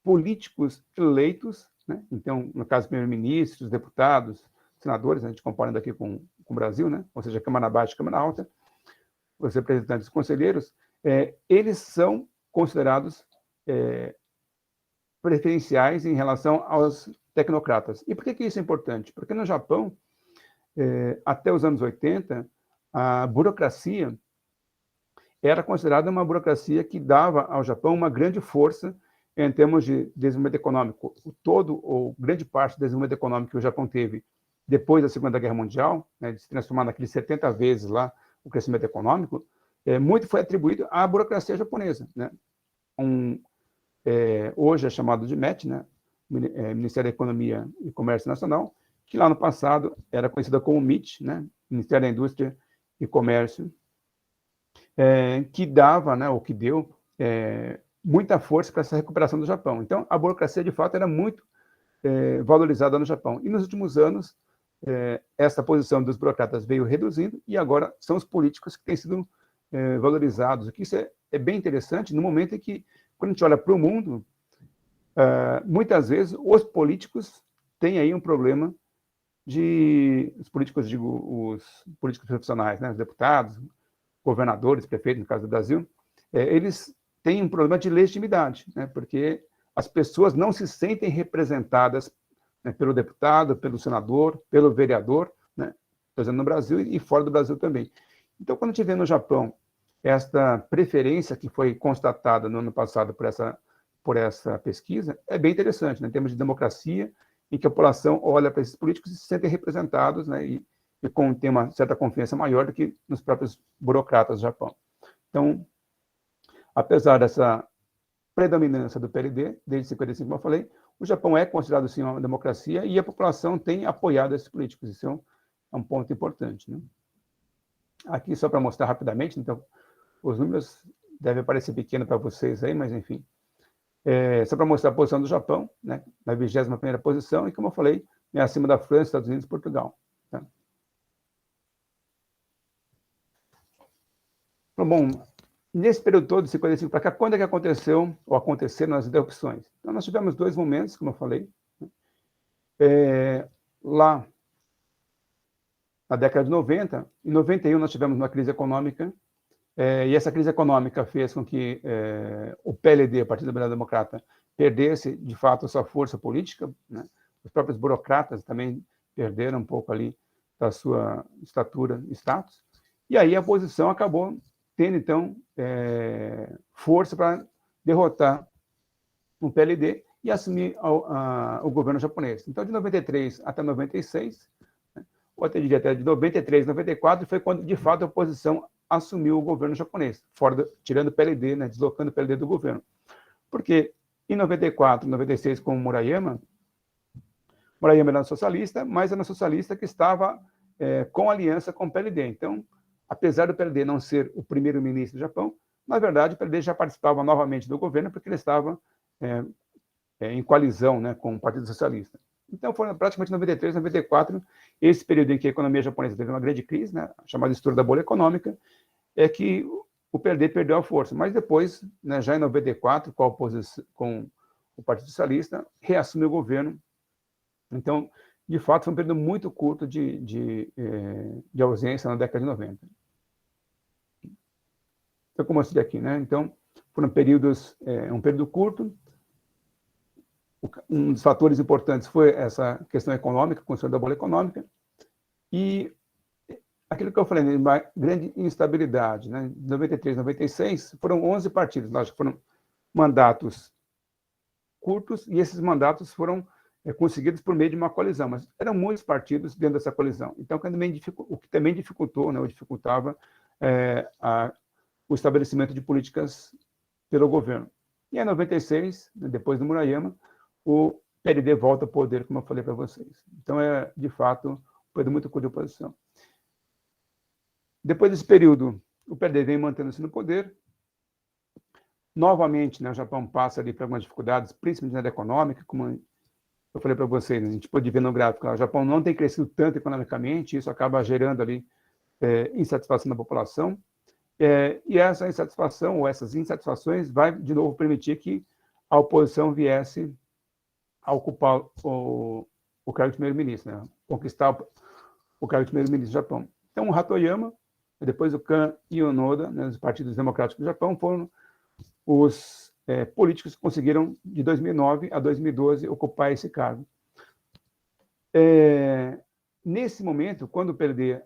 políticos eleitos, né, então, no caso, primeiro-ministros, deputados, senadores, a gente comparando aqui com o Brasil, né, ou seja, Câmara Baixa e Câmara Alta, os representantes conselheiros, eles são considerados preferenciais em relação aos tecnocratas. E por que isso é importante? Porque no Japão, até os anos 80, a burocracia era considerada uma burocracia que dava ao Japão uma grande força em termos de desenvolvimento econômico. Todo ou grande parte do desenvolvimento econômico que o Japão teve depois da Segunda Guerra Mundial, né, de se transformar naqueles 70 vezes lá o crescimento econômico, muito foi atribuído à burocracia japonesa, né? Hoje é chamado de MET, né, Ministério da Economia e Comércio Nacional, que lá no passado era conhecida como MIT, né, Ministério da Indústria e Comércio, que dava, né, ou que deu muita força para essa recuperação do Japão. Então, a burocracia, de fato, era muito valorizada no Japão. E nos últimos anos, essa posição dos burocratas veio reduzindo e agora são os políticos que têm sido valorizados. O que isso é bem interessante no momento em que, quando a gente olha para o mundo, muitas vezes os políticos têm aí um problema os políticos, digo, os políticos profissionais, né, os deputados, governadores, prefeitos, no caso do Brasil, eles têm um problema de legitimidade, né, porque as pessoas não se sentem representadas, né, pelo deputado, pelo senador, pelo vereador, né, estou dizendo no Brasil e fora do Brasil também. Então, quando a gente vê no Japão esta preferência que foi constatada no ano passado por essa pesquisa, é bem interessante, né, em termos de democracia, em que a população olha para esses políticos e se sentem representados, né, e tem uma certa confiança maior do que nos próprios burocratas do Japão. Então, apesar dessa predominância do PLD, desde 55, como eu falei, o Japão é considerado, sim, uma democracia e a população tem apoiado esses políticos. Isso é um ponto importante, né? Aqui, só para mostrar rapidamente, então, os números devem parecer pequenos para vocês aí, mas, enfim, só para mostrar a posição do Japão, né, na 21ª posição, e, como eu falei, é acima da França, Estados Unidos e Portugal. Tá? Então, bom, nesse período todo, de 55 para cá, quando é que aconteceu, ou aconteceram as interrupções? Então, nós tivemos dois momentos, como eu falei. Lá, na década de 90, em 91 nós tivemos uma crise econômica, e essa crise econômica fez com que o PLD, o Partido Liberal Democrata, perdesse, de fato, a sua força política, né? Os próprios burocratas também perderam um pouco ali da sua estatura e status, e aí a oposição acabou tendo, então, força para derrotar o PLD e assumir o governo japonês. Então, de 93 até 96, né, ou até diria até de 93 a 94, foi quando, de fato, a oposição assumiu o governo japonês, tirando o PLD, né, deslocando o PLD do governo. Porque em 94, 96, com o Murayama era socialista, mas era um socialista que estava com aliança com o PLD. Então, apesar do PLD não ser o primeiro-ministro do Japão, na verdade, o PLD já participava novamente do governo, porque ele estava em coalizão, né, com o Partido Socialista. Então, foi praticamente 93, 94, esse período em que a economia japonesa teve uma grande crise, né, chamada estouro da bolha econômica, é que o PLD perdeu a força, mas depois, né, já em 94, com a oposição, com o Partido Socialista, reassume o governo. Então, de fato, foi um período muito curto de ausência na década de 90. Então, como eu citei aqui, né? Então, foram períodos, um período curto. Um dos fatores importantes foi essa questão econômica, a construção da bolha econômica, e aquilo que eu falei, uma grande instabilidade, né? De 93, 96, foram 11 partidos, lógico, foram mandatos curtos, e esses mandatos foram conseguidos por meio de uma coalizão, mas eram muitos partidos dentro dessa coalizão. Então, o que também dificultou, né, ou dificultava o estabelecimento de políticas pelo governo. E em 96, depois do Murayama, o PLD volta ao poder, como eu falei para vocês. Então, de fato, um período muito curto de oposição. Depois desse período, o PLD vem mantendo-se no poder. Novamente, né, o Japão passa ali por algumas dificuldades, principalmente na área econômica, como eu falei para vocês, a gente pode ver no gráfico, o Japão não tem crescido tanto economicamente, isso acaba gerando ali insatisfação da população, e essa insatisfação, ou essas insatisfações, vai, de novo, permitir que a oposição viesse a ocupar o cargo de primeiro-ministro, né? Conquistar o cargo de primeiro-ministro do Japão. Então, o Hatoyama, depois o Kan e o Noda, né, os partidos democráticos do Japão, foram os políticos que conseguiram, de 2009 a 2012, ocupar esse cargo. Nesse momento, quando o PLD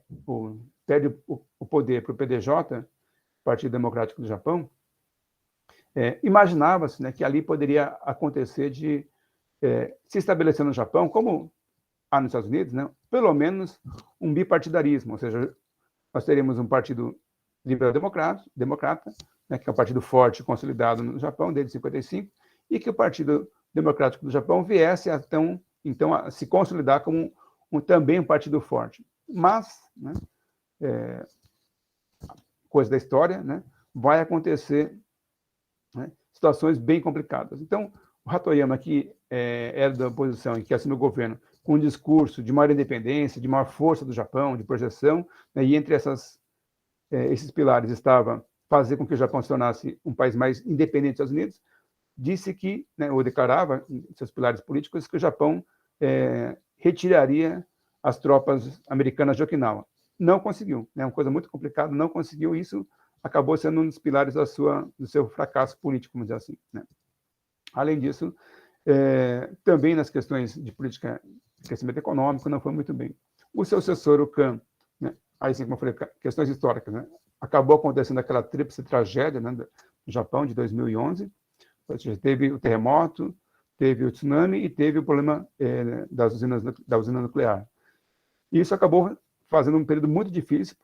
perde o poder para o PDJ, Partido Democrático do Japão, imaginava-se, né, que ali poderia acontecer de se estabelecer no Japão, como há nos Estados Unidos, né, pelo menos um bipartidarismo, ou seja, nós teríamos um partido liberal-democrata, né, que é um partido forte e consolidado no Japão desde 55, e que o Partido Democrático do Japão viesse então a se consolidar como também um partido forte. Mas, né, coisa da história, né, vai acontecer, né, situações bem complicadas. Então, o Hatoyama, que era da oposição e que assumiu o governo com um discurso de maior independência, de maior força do Japão, de projeção, né, e entre esses pilares estava fazer com que o Japão se tornasse um país mais independente dos Estados Unidos, disse que, né, ou declarava em seus pilares políticos, que o Japão retiraria as tropas americanas de Okinawa. Não conseguiu, né, uma coisa muito complicada, não conseguiu, isso acabou sendo um dos pilares do seu fracasso político, vamos dizer assim, né. Além disso, também nas questões de política de crescimento econômico, não foi muito bem. O seu sucessor, o Kan, né, aí sim, como eu falei, questões históricas, né, acabou acontecendo aquela tríplice tragédia, né, do Japão, de 2011, ou seja, teve o terremoto, teve o tsunami e teve o problema da usina nuclear. E isso acabou fazendo um período muito difícil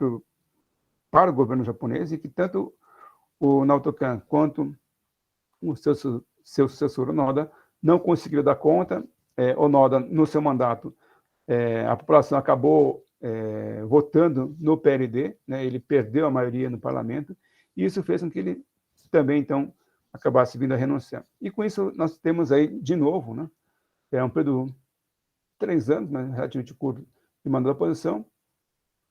para o governo japonês, e que tanto o Naoto Kan quanto o seu sucessor, o Noda, não conseguiram dar conta. O Noda, no seu mandato, a população acabou votando no PLD, né, ele perdeu a maioria no parlamento, e isso fez com que ele também, então, acabasse vindo a renunciar. E com isso, nós temos aí, de novo, né, um período de 3 anos, mas relativamente curto, de mandato da oposição,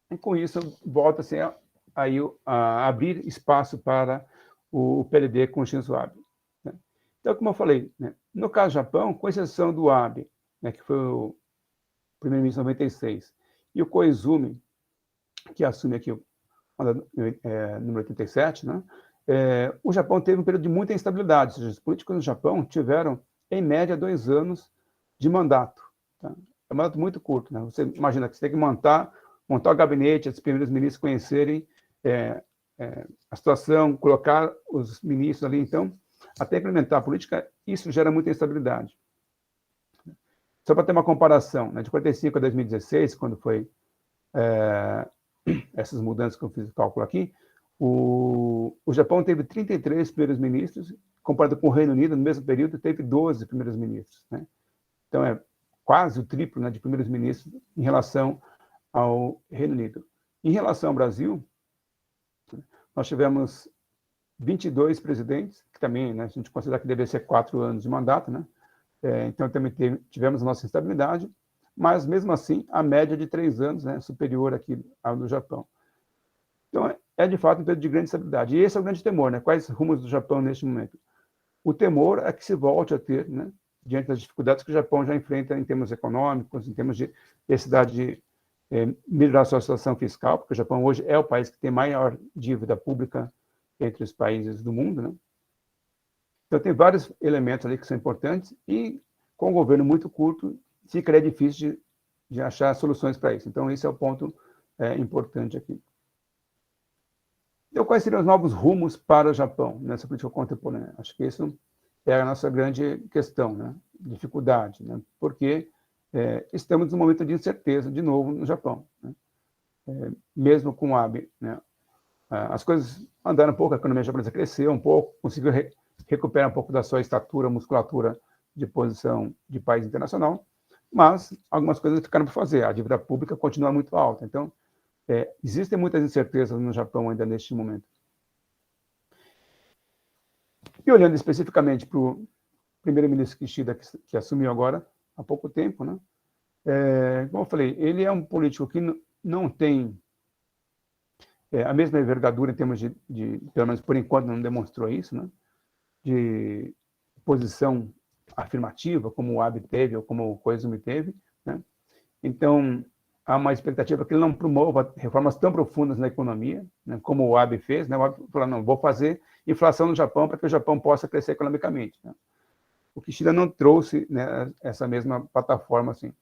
e com isso volta-se a abrir espaço para o PLD com o Shinzo Abe. Né? Então, como eu falei, né, no caso do Japão, com exceção do Abe, né, que foi o primeiro-ministro em 96, e o Koizumi, que assume aqui o número 87, né, o Japão teve um período de muita instabilidade, ou seja, os políticos no Japão tiveram, em média, 2 anos de mandato. Tá? É um mandato muito curto. Né? Você imagina que você tem que montar o gabinete, os primeiros ministros conhecerem a situação, colocar os ministros ali, então, até implementar a política, isso gera muita instabilidade. Só para ter uma comparação, né, de 45 a 2016, quando foi essas mudanças que eu fiz o cálculo aqui, o Japão teve 33 primeiros ministros, comparado com o Reino Unido, no mesmo período, teve 12 primeiros ministros. Né? Então, é quase o triplo, né, de primeiros ministros em relação ao Reino Unido. Em relação ao Brasil, nós tivemos 22 presidentes, que também, né, a gente considera que deveria ser 4 anos de mandato, né? Então, também tivemos a nossa instabilidade, mas, mesmo assim, a média de 3 anos, né, superior aqui ao do Japão. Então, é, de fato, um período de grande estabilidade. E esse é o grande temor, né? Quais rumos do Japão neste momento? O temor é que se volte a ter, né, diante das dificuldades que o Japão já enfrenta em termos econômicos, em termos de necessidade de melhorar sua situação fiscal, porque o Japão hoje é o país que tem maior dívida pública entre os países do mundo, né? Então, tem vários elementos ali que são importantes e, com um governo muito curto, ficaria difícil de achar soluções para isso. Então, esse é o ponto importante aqui. Então, quais seriam os novos rumos para o Japão nessa política contemporânea? Acho que isso é a nossa grande questão, né? Dificuldade, né? Porque estamos num momento de incerteza, de novo, no Japão, né? Mesmo com o Abe, né? As coisas andaram um pouco, a economia japonesa cresceu um pouco, conseguiu recuperar um pouco da sua estatura, musculatura de posição de país internacional, mas algumas coisas ficaram por fazer. A dívida pública continua muito alta. Então, existem muitas incertezas no Japão ainda neste momento. E olhando especificamente para o primeiro-ministro Kishida, que assumiu agora há pouco tempo, né? Como eu falei, ele é um político que não tem a mesma envergadura em termos pelo menos por enquanto não demonstrou isso, né? De posição afirmativa, como o Abe teve ou como o Koizumi teve, né? Então, há uma expectativa que ele não promova reformas tão profundas na economia, né, como o Abe fez, né? O Abe falou, não, vou fazer inflação no Japão para que o Japão possa crescer economicamente, né? O Kishida não trouxe, né, essa mesma plataforma assim.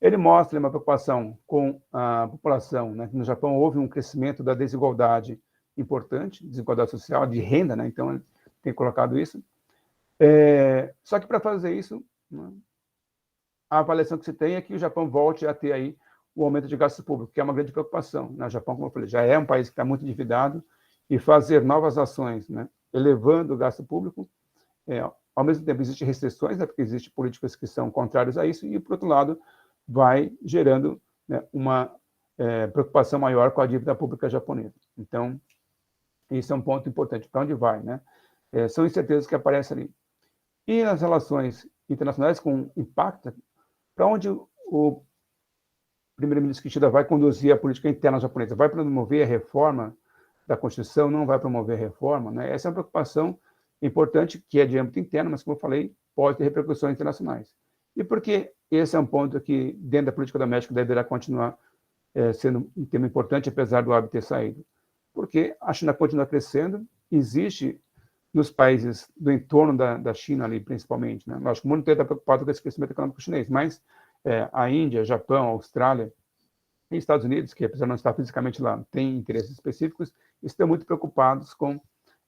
Ele mostra uma preocupação com a população, né? No Japão houve um crescimento da desigualdade importante, desigualdade social, de renda, né? Então ele tem colocado isso. Só que para fazer isso, né, a avaliação que se tem é que o Japão volte a ter aí o aumento de gasto público, que é uma grande preocupação. O Japão, como eu falei, já é um país que está muito endividado e fazer novas ações, né, elevando o gasto público, ao mesmo tempo existem restrições, né, porque existem políticas que são contrárias a isso, e, por outro lado, vai gerando, né, uma preocupação maior com a dívida pública japonesa. Então, isso é um ponto importante. Para onde vai, né? São incertezas que aparecem ali. E nas relações internacionais, com impacto, para onde o primeiro-ministro Kishida vai conduzir a política interna japonesa? Vai promover a reforma da Constituição? Não vai promover a reforma? Né? Essa é uma preocupação importante, que é de âmbito interno, mas, como eu falei, pode ter repercussões internacionais. E por que esse é um ponto que, dentro da política doméstica, deverá continuar sendo um tema importante, apesar do Abe ter saído? Porque a China continua crescendo, existe nos países do entorno da China ali, principalmente, né? Lógico, o mundo inteiro está preocupado com esse crescimento econômico chinês, mas a Índia, Japão, Austrália e Estados Unidos, que apesar de não estar fisicamente lá, têm interesses específicos, estão muito preocupados com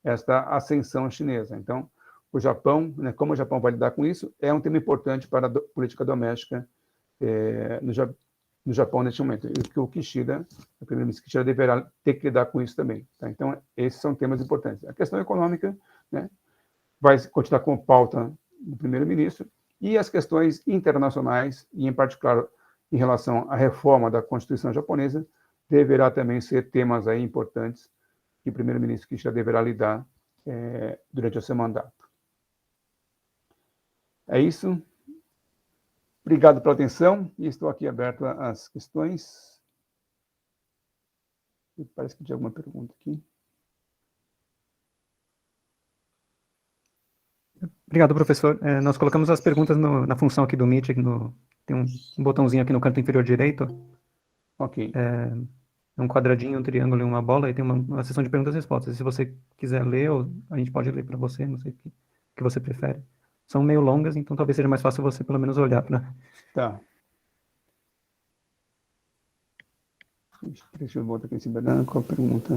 esta ascensão chinesa. Então, o Japão, né, como o Japão vai lidar com isso, é um tema importante para a política doméstica no Japão neste momento. E que o Kishida, o primeiro-ministro Kishida, deverá ter que lidar com isso também. Tá? Então, esses são temas importantes. A questão econômica, né, vai continuar como pauta do primeiro-ministro, e as questões internacionais, e em particular em relação à reforma da Constituição japonesa, deverá também ser temas aí importantes que o primeiro-ministro Kishida deverá lidar durante o seu mandato. É isso. Obrigado pela atenção e estou aqui aberto às questões. Parece que tinha alguma pergunta aqui. Obrigado, professor. Nós colocamos as perguntas na função aqui do Meet, tem um botãozinho aqui no canto inferior direito. Ok. Um quadradinho, um triângulo e uma bola, e tem uma seção de perguntas e respostas. Se você quiser ler, a gente pode ler para você, não sei o que você prefere. São meio longas, então talvez seja mais fácil você pelo menos olhar para... Tá. Deixa eu voltar aqui em cima. Qual a pergunta?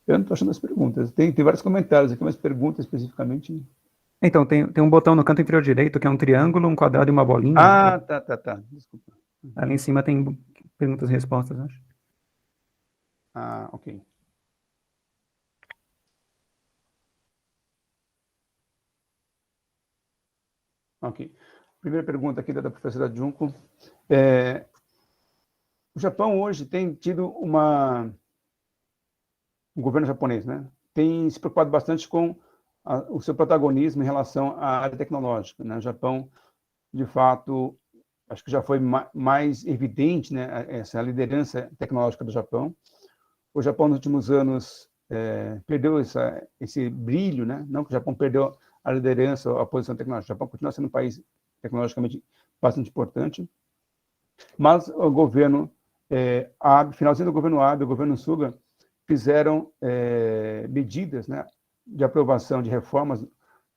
Eu não estou achando as perguntas. Tem vários comentários aqui, mas perguntas especificamente. Então, tem um botão no canto inferior direito, que é um triângulo, um quadrado e uma bolinha. Ah, tá. Desculpa. Ali em cima tem perguntas e respostas, acho. Ah, ok. Ok. Primeira pergunta aqui da professora Junco. O Japão hoje tem tido o governo japonês, né, tem se preocupado bastante com o seu protagonismo em relação à área tecnológica, né? O Japão, de fato, acho que já foi mais evidente, né, essa liderança tecnológica do Japão. O Japão, nos últimos anos, perdeu esse brilho, né? Não que o Japão perdeu a liderança, a posição tecnológica. O Japão continua sendo um país tecnologicamente bastante importante, mas o governo Abe, finalzinho do governo Abe, o governo Suga, fizeram medidas, né, de aprovação de reformas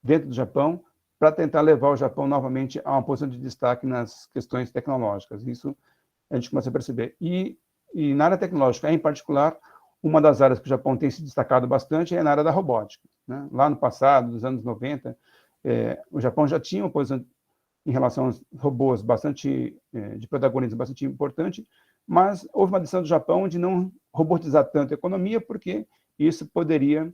dentro do Japão para tentar levar o Japão novamente a uma posição de destaque nas questões tecnológicas. Isso a gente começa a perceber. E na área tecnológica, em particular, uma das áreas que o Japão tem se destacado bastante é na área da robótica, né? Lá no passado, nos anos 90, o Japão já tinha uma posição em relação aos robôs bastante de protagonismo bastante importante, mas houve uma decisão do Japão de não robotizar tanto a economia, porque isso poderia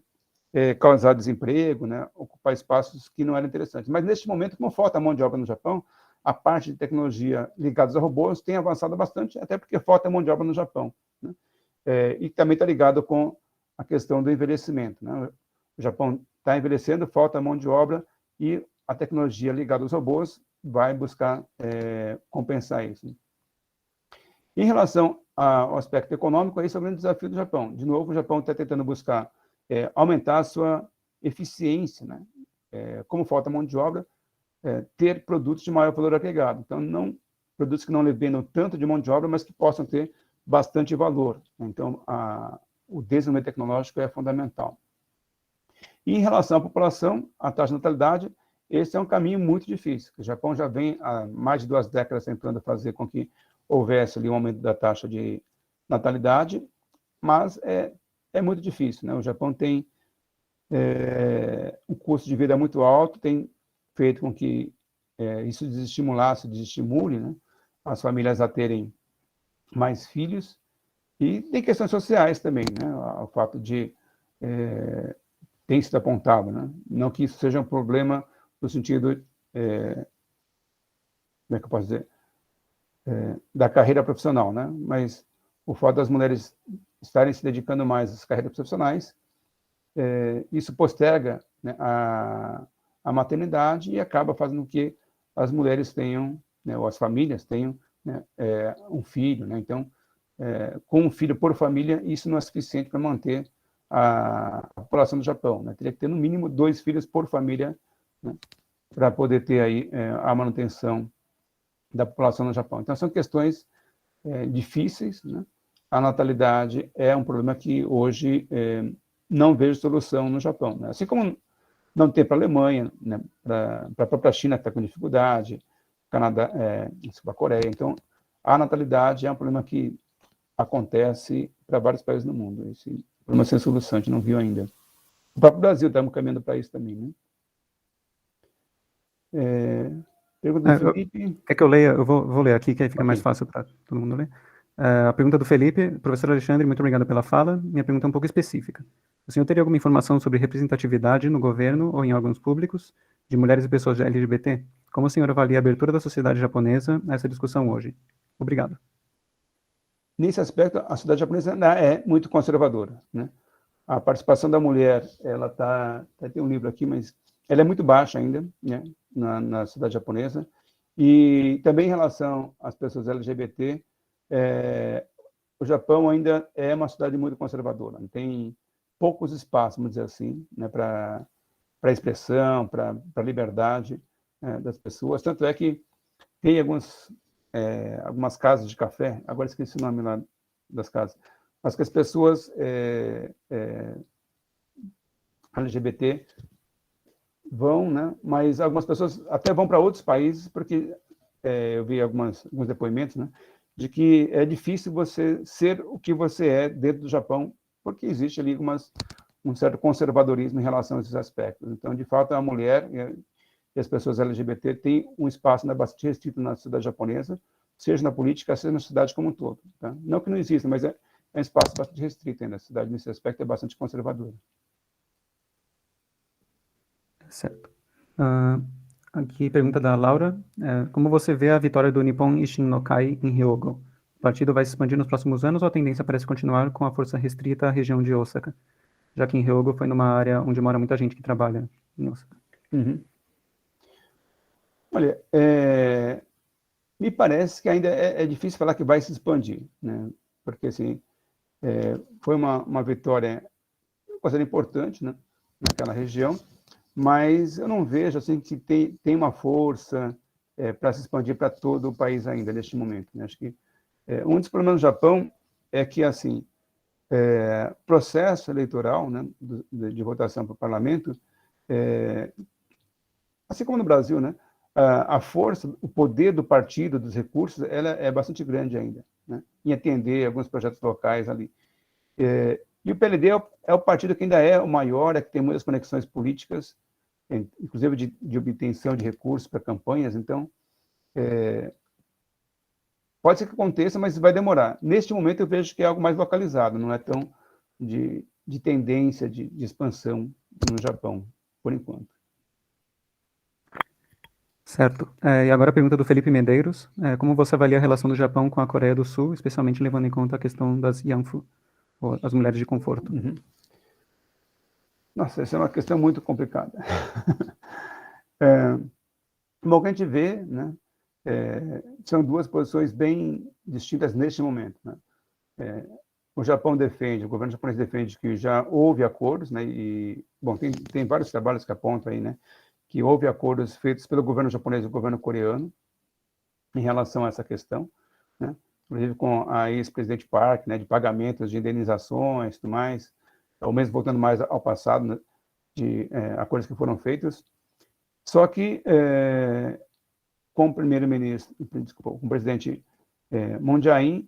causar desemprego, né? Ocupar espaços que não eram interessantes. Mas, neste momento, como falta mão de obra no Japão, a parte de tecnologia ligada a robôs tem avançado bastante, até porque falta mão de obra no Japão, né? E também está ligado com a questão do envelhecimento, né? O Japão está envelhecendo, falta mão de obra, e a tecnologia ligada aos robôs vai buscar compensar isso. Em relação ao aspecto econômico, esse é o grande desafio do Japão. De novo, o Japão está tentando buscar aumentar a sua eficiência, né? Como falta mão de obra, ter produtos de maior valor agregado. Então, não produtos que não dependam tanto de mão de obra, mas que possam ter bastante valor. Então, o desenvolvimento tecnológico é fundamental. E em relação à população, a taxa de natalidade, esse é um caminho muito difícil. O Japão já vem há mais de 2 décadas tentando fazer com que houvesse ali um aumento da taxa de natalidade, mas é muito difícil, né? O Japão tem um custo de vida muito alto, tem feito com que isso desestimule, né, as famílias a terem mais filhos, e tem questões sociais também, né? O fato de tem sido apontado, né? Não que isso seja um problema no sentido, como é que eu posso dizer, da carreira profissional, né? Mas o fato das mulheres estarem se dedicando mais às carreiras profissionais, isso posterga, né, a maternidade, e acaba fazendo com que as mulheres tenham, né, ou as famílias tenham, né, um filho, né? Então, com um filho por família, isso não é suficiente para manter a população do Japão, né? Teria que ter no mínimo 2 filhos por família, né, para poder ter aí a manutenção da população no Japão. Então, são questões difíceis, né? A natalidade é um problema que hoje não vejo solução no Japão, né? Assim como não tem para a Alemanha, né? Para a própria China, que está com dificuldade, Canadá, para a Coreia. Então, a natalidade é um problema que acontece para vários países do mundo. Esse problema sem solução, a gente não viu ainda. O próprio Brasil estamos caminhando para isso também, né? Pergunta do Felipe. Quer que eu leia? Eu vou ler aqui, que aí fica mais Ok. fácil para todo mundo ler. A pergunta do Felipe: professor Alexandre, muito obrigado pela fala. Minha pergunta é um pouco específica. O senhor teria alguma informação sobre representatividade no governo ou em órgãos públicos de mulheres e pessoas LGBT? Como o senhor avalia a abertura da sociedade japonesa a essa discussão hoje? Obrigado. Nesse aspecto, a sociedade japonesa ainda é muito conservadora, né? A participação da mulher, ela tem um livro aqui, mas ela é muito baixa ainda, né, na sociedade japonesa. E também em relação às pessoas LGBT, o Japão ainda é uma cidade muito conservadora. Tem poucos espaços, vamos dizer assim, né, para expressão, para liberdade das pessoas. Tanto é que tem algumas casas de café, agora esqueci o nome lá das casas, mas que as pessoas LGBT vão, né? Mas algumas pessoas até vão para outros países, porque eu vi alguns depoimentos, né, de que é difícil você ser o que você é dentro do Japão, porque existe ali um certo conservadorismo em relação a esses aspectos. Então, de fato, a mulher e as pessoas LGBT têm um espaço bastante restrito na sociedade japonesa, seja na política, seja na sociedade como um todo. Tá? Não que não exista, mas é um espaço bastante restrito ainda. A sociedade, nesse aspecto, é bastante conservadora. Certo. Aqui, pergunta da Laura. Como você vê a vitória do Nippon Ishin no Kai em Hyogo? partido vai se expandir nos próximos anos ou a tendência parece continuar com a força restrita à região de Osaka, já que em Hyogo foi numa área onde mora muita gente que trabalha em Osaka? Uhum. Olha, me parece que ainda é difícil falar que vai se expandir, né? Porque, assim, foi uma vitória, eu considero importante, né, naquela região, mas eu não vejo assim que tem uma força para se expandir para todo o país ainda neste momento, né? Acho que um dos problemas do Japão é que assim processo eleitoral, né, de votação para o parlamento, assim como no Brasil, né, a força, o poder do partido, dos recursos, ela é bastante grande ainda, né, em atender alguns projetos locais ali. E o PLD é o partido que ainda é o maior, é que tem muitas conexões políticas, inclusive de obtenção de recursos para campanhas, então pode ser que aconteça, mas vai demorar. Neste momento eu vejo que é algo mais localizado, não é tão de tendência de expansão no Japão, por enquanto. Certo. E agora a pergunta do Felipe Medeiros. Como você avalia a relação do Japão com a Coreia do Sul, especialmente levando em conta a questão das Yanfu, ou as mulheres de conforto? Uhum. Nossa, essa é uma questão muito complicada. Bom, o que a gente vê, né, são duas posições bem distintas neste momento, né? O Japão defende, o governo japonês defende que já houve acordos, né, e, bom, tem vários trabalhos que apontam aí, né, que houve acordos feitos pelo governo japonês e o governo coreano em relação a essa questão, né, inclusive com a ex-presidente Park, né, de pagamentos de indenizações e tudo mais, ou mesmo voltando mais ao passado, né, de acordos que foram feitos. Só que, com o primeiro-ministro, desculpa, com o presidente Moon Jae-in,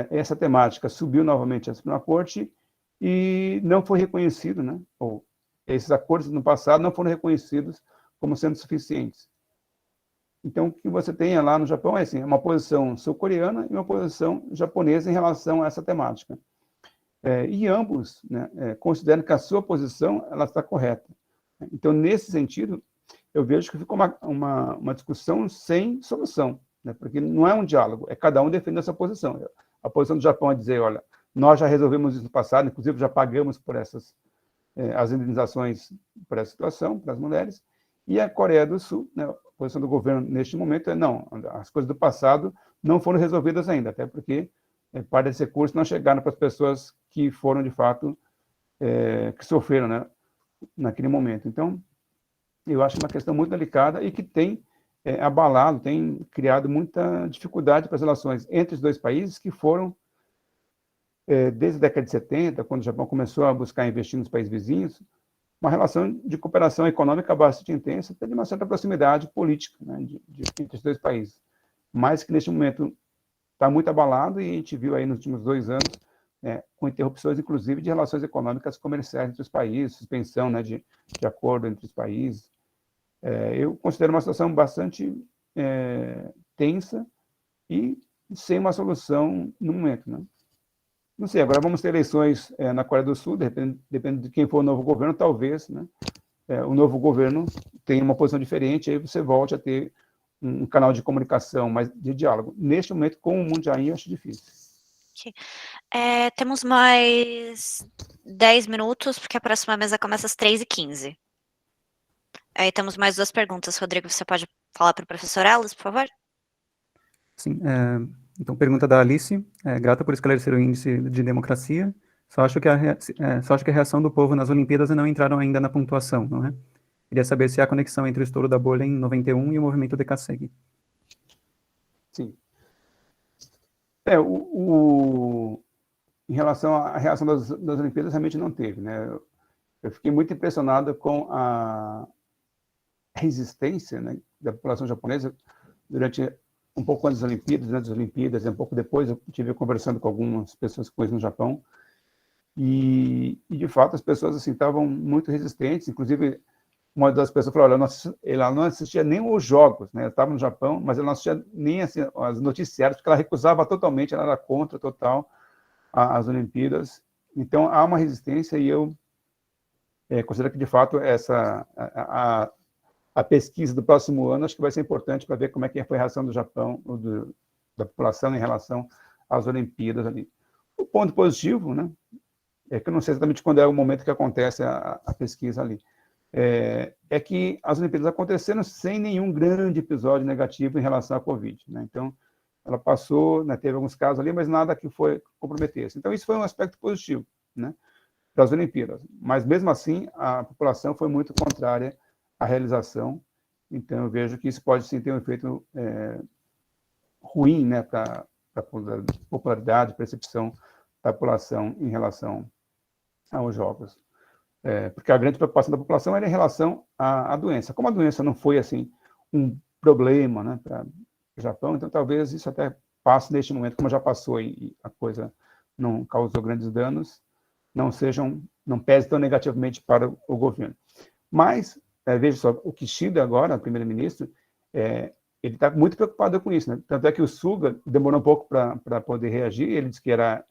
essa temática subiu novamente à Suprema Corte e não foi reconhecido, né? Ou esses acordos no passado não foram reconhecidos como sendo suficientes. Então, o que você tem lá no Japão é assim, uma posição sul-coreana e uma posição japonesa em relação a essa temática. E ambos, né, consideram que a sua posição ela está correta. Então, nesse sentido, eu vejo que ficou uma discussão sem solução, né? Porque não é um diálogo, é cada um defendendo a sua posição. A posição do Japão é dizer, olha, nós já resolvemos isso no passado, inclusive já pagamos por as indenizações por essa situação, para as mulheres, e a Coreia do Sul, né, a posição do governo neste momento é, não, as coisas do passado não foram resolvidas ainda, até porque parte desse recurso não chegaram para as pessoas que foram, de fato, que sofreram, né, naquele momento. Então, eu acho uma questão muito delicada e que tem abalado, tem criado muita dificuldade para as relações entre os dois países que foram, desde a década de 70, quando o Japão começou a buscar investir nos países vizinhos, uma relação de cooperação econômica bastante intensa, até de uma certa proximidade política, né, entre os dois países. Mas que neste momento está muito abalado e a gente viu aí nos últimos 2 anos com interrupções, inclusive, de relações econômicas comerciais entre os países, suspensão, né, de acordo entre os países. Eu considero uma situação bastante tensa e sem uma solução no momento, né? Não sei, agora vamos ter eleições na Coreia do Sul, depende de quem for o novo governo, talvez, né, o novo governo tenha uma posição diferente, aí você volte a ter um canal de comunicação, mais de diálogo. Neste momento, com o Moon Jae-in, eu acho difícil. Okay. Temos mais 10 minutos, porque a próxima mesa começa às 3h15. Aí temos mais 2 perguntas. Rodrigo, você pode falar para o professor Elas, por favor? Sim. Então, pergunta da Alice. Grata por esclarecer o índice de democracia. Só acho que a reação do povo nas Olimpíadas não entraram ainda na pontuação, não é? Queria saber se há conexão entre o estouro da bolha em 91 e o movimento de Kasegi. Sim. Em relação à reação das Olimpíadas, realmente não teve, né? Eu fiquei muito impressionado com a resistência, né, da população japonesa durante um pouco antes das Olimpíadas, durante as Olimpíadas, um pouco depois eu estive conversando com algumas pessoas que conheço no Japão e de fato as pessoas assim estavam muito resistentes, inclusive uma das pessoas falou, olha, ela não assistia nem os jogos, né? Ela estava no Japão, mas ela não assistia nem assim, as noticiários, porque ela recusava totalmente, ela era contra total as Olimpíadas. Então há uma resistência e eu considero que de fato a pesquisa do próximo ano acho que vai ser importante para ver como é que foi a reação do Japão, da população em relação às Olimpíadas ali. O ponto positivo, né, é que eu não sei exatamente quando é o momento que acontece a pesquisa ali, é que as Olimpíadas aconteceram sem nenhum grande episódio negativo em relação à Covid, né? Então, ela passou, né, teve alguns casos ali, mas nada que foi comprometesse. Então, isso foi um aspecto positivo, né, das Olimpíadas. Mas, mesmo assim, a população foi muito contrária à realização. Então, eu vejo que isso pode, sim, ter um efeito ruim, né, para a popularidade, percepção da população em relação aos Jogos. Porque a grande preocupação da população era em relação à doença. Como a doença não foi, assim, um problema, né, para o Japão, então talvez isso até passe neste momento, como já passou e a coisa não causou grandes danos, não pese tão negativamente para o governo. Mas, veja só, o Kishida agora, o primeiro-ministro, ele está muito preocupado com isso, né? Tanto é que o Suga demorou um pouco para poder reagir, ele disse que era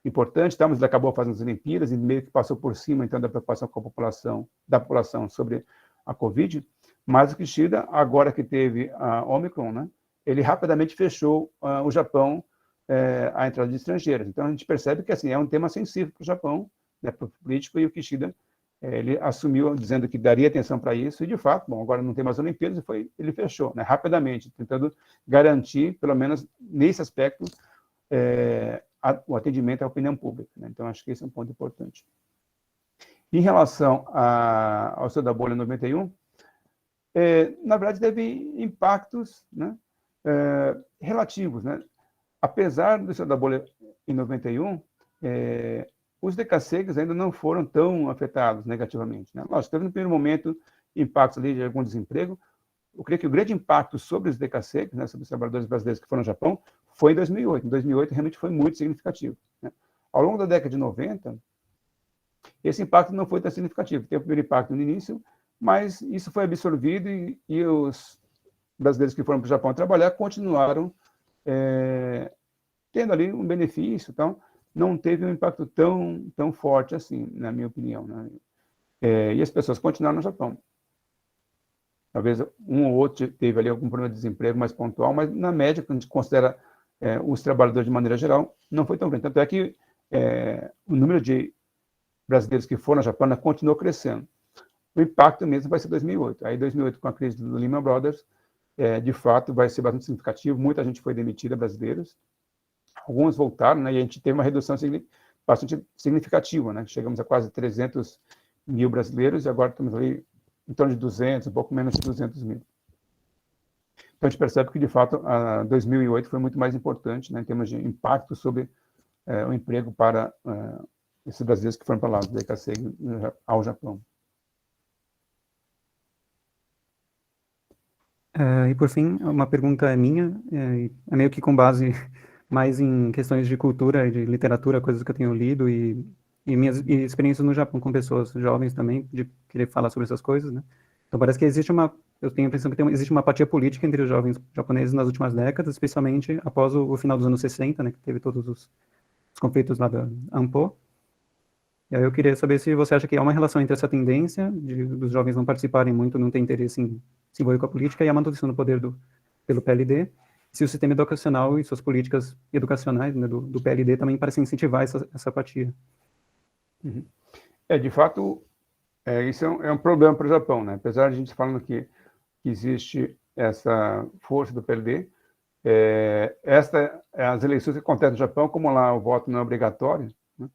importante, tá? Mas ele acabou fazendo as Olimpíadas e meio que passou por cima, então, da preocupação com a população sobre a Covid. Mas o Kishida, agora que teve a Omicron, né, ele rapidamente fechou o Japão à entrada de estrangeiros. Então, a gente percebe que assim, é um tema sensível para o Japão, né, para o político, e o Kishida ele assumiu dizendo que daria atenção para isso, e de fato, bom, agora não tem mais Olimpíadas, ele fechou, né, rapidamente, tentando garantir, pelo menos nesse aspecto, o atendimento à opinião pública, né? Então, acho que esse é um ponto importante. Em relação ao estudo da bolha 91, na verdade, teve impactos, né, relativos, né? Apesar do estudo da bolha em 91, os decassegues ainda não foram tão afetados negativamente, né? Lógico, teve no primeiro momento impactos ali de algum desemprego. Eu creio que o grande impacto sobre os decassegues, né, sobre os trabalhadores brasileiros que foram ao Japão, foi em 2008. Em 2008, realmente foi muito significativo, né? Ao longo da década de 90, esse impacto não foi tão significativo. Teve o primeiro impacto no início, mas isso foi absorvido e os brasileiros que foram para o Japão trabalhar continuaram tendo ali um benefício. Então, não teve um impacto tão forte assim, na minha opinião, né? E as pessoas continuaram no Japão. Talvez um ou outro teve ali algum problema de desemprego mais pontual, mas na média, quando a gente considera os trabalhadores de maneira geral, não foi tão grande. Tanto é que o número de brasileiros que foram ao Japão continuou crescendo. O impacto mesmo vai ser 2008. Aí, 2008, com a crise do Lehman Brothers, de fato, vai ser bastante significativo. Muita gente foi demitida, brasileiros. Alguns voltaram, né, e a gente teve uma redução bastante significativa, né? Chegamos a quase 300 mil brasileiros e agora estamos ali em torno de 200, um pouco menos de 200 mil. Então, a gente percebe que, de fato, 2008 foi muito mais importante, né, em termos de impacto sobre o emprego para esses brasileiros que foram para lá, do DKC ao Japão. E, por fim, uma pergunta minha, é meio que com base mais em questões de cultura e de literatura, coisas que eu tenho lido e minhas experiências no Japão com pessoas jovens também, de querer falar sobre essas coisas, né? Então parece que eu tenho a impressão que existe uma apatia política entre os jovens japoneses nas últimas décadas, especialmente após o final dos anos 60, né, que teve todos os conflitos lá da Anpo. E aí eu queria saber se você acha que há uma relação entre essa tendência dos jovens não participarem muito, não ter interesse em se envolver com a política e a manutenção do poder pelo PLD, se o sistema educacional e suas políticas educacionais, né, do PLD também parecem incentivar essa apatia. Uhum. De fato, isso é um problema para o Japão, né? Apesar de a gente falando que existe essa força do PLD, as eleições que acontecem no Japão, como lá o voto não é obrigatório, né,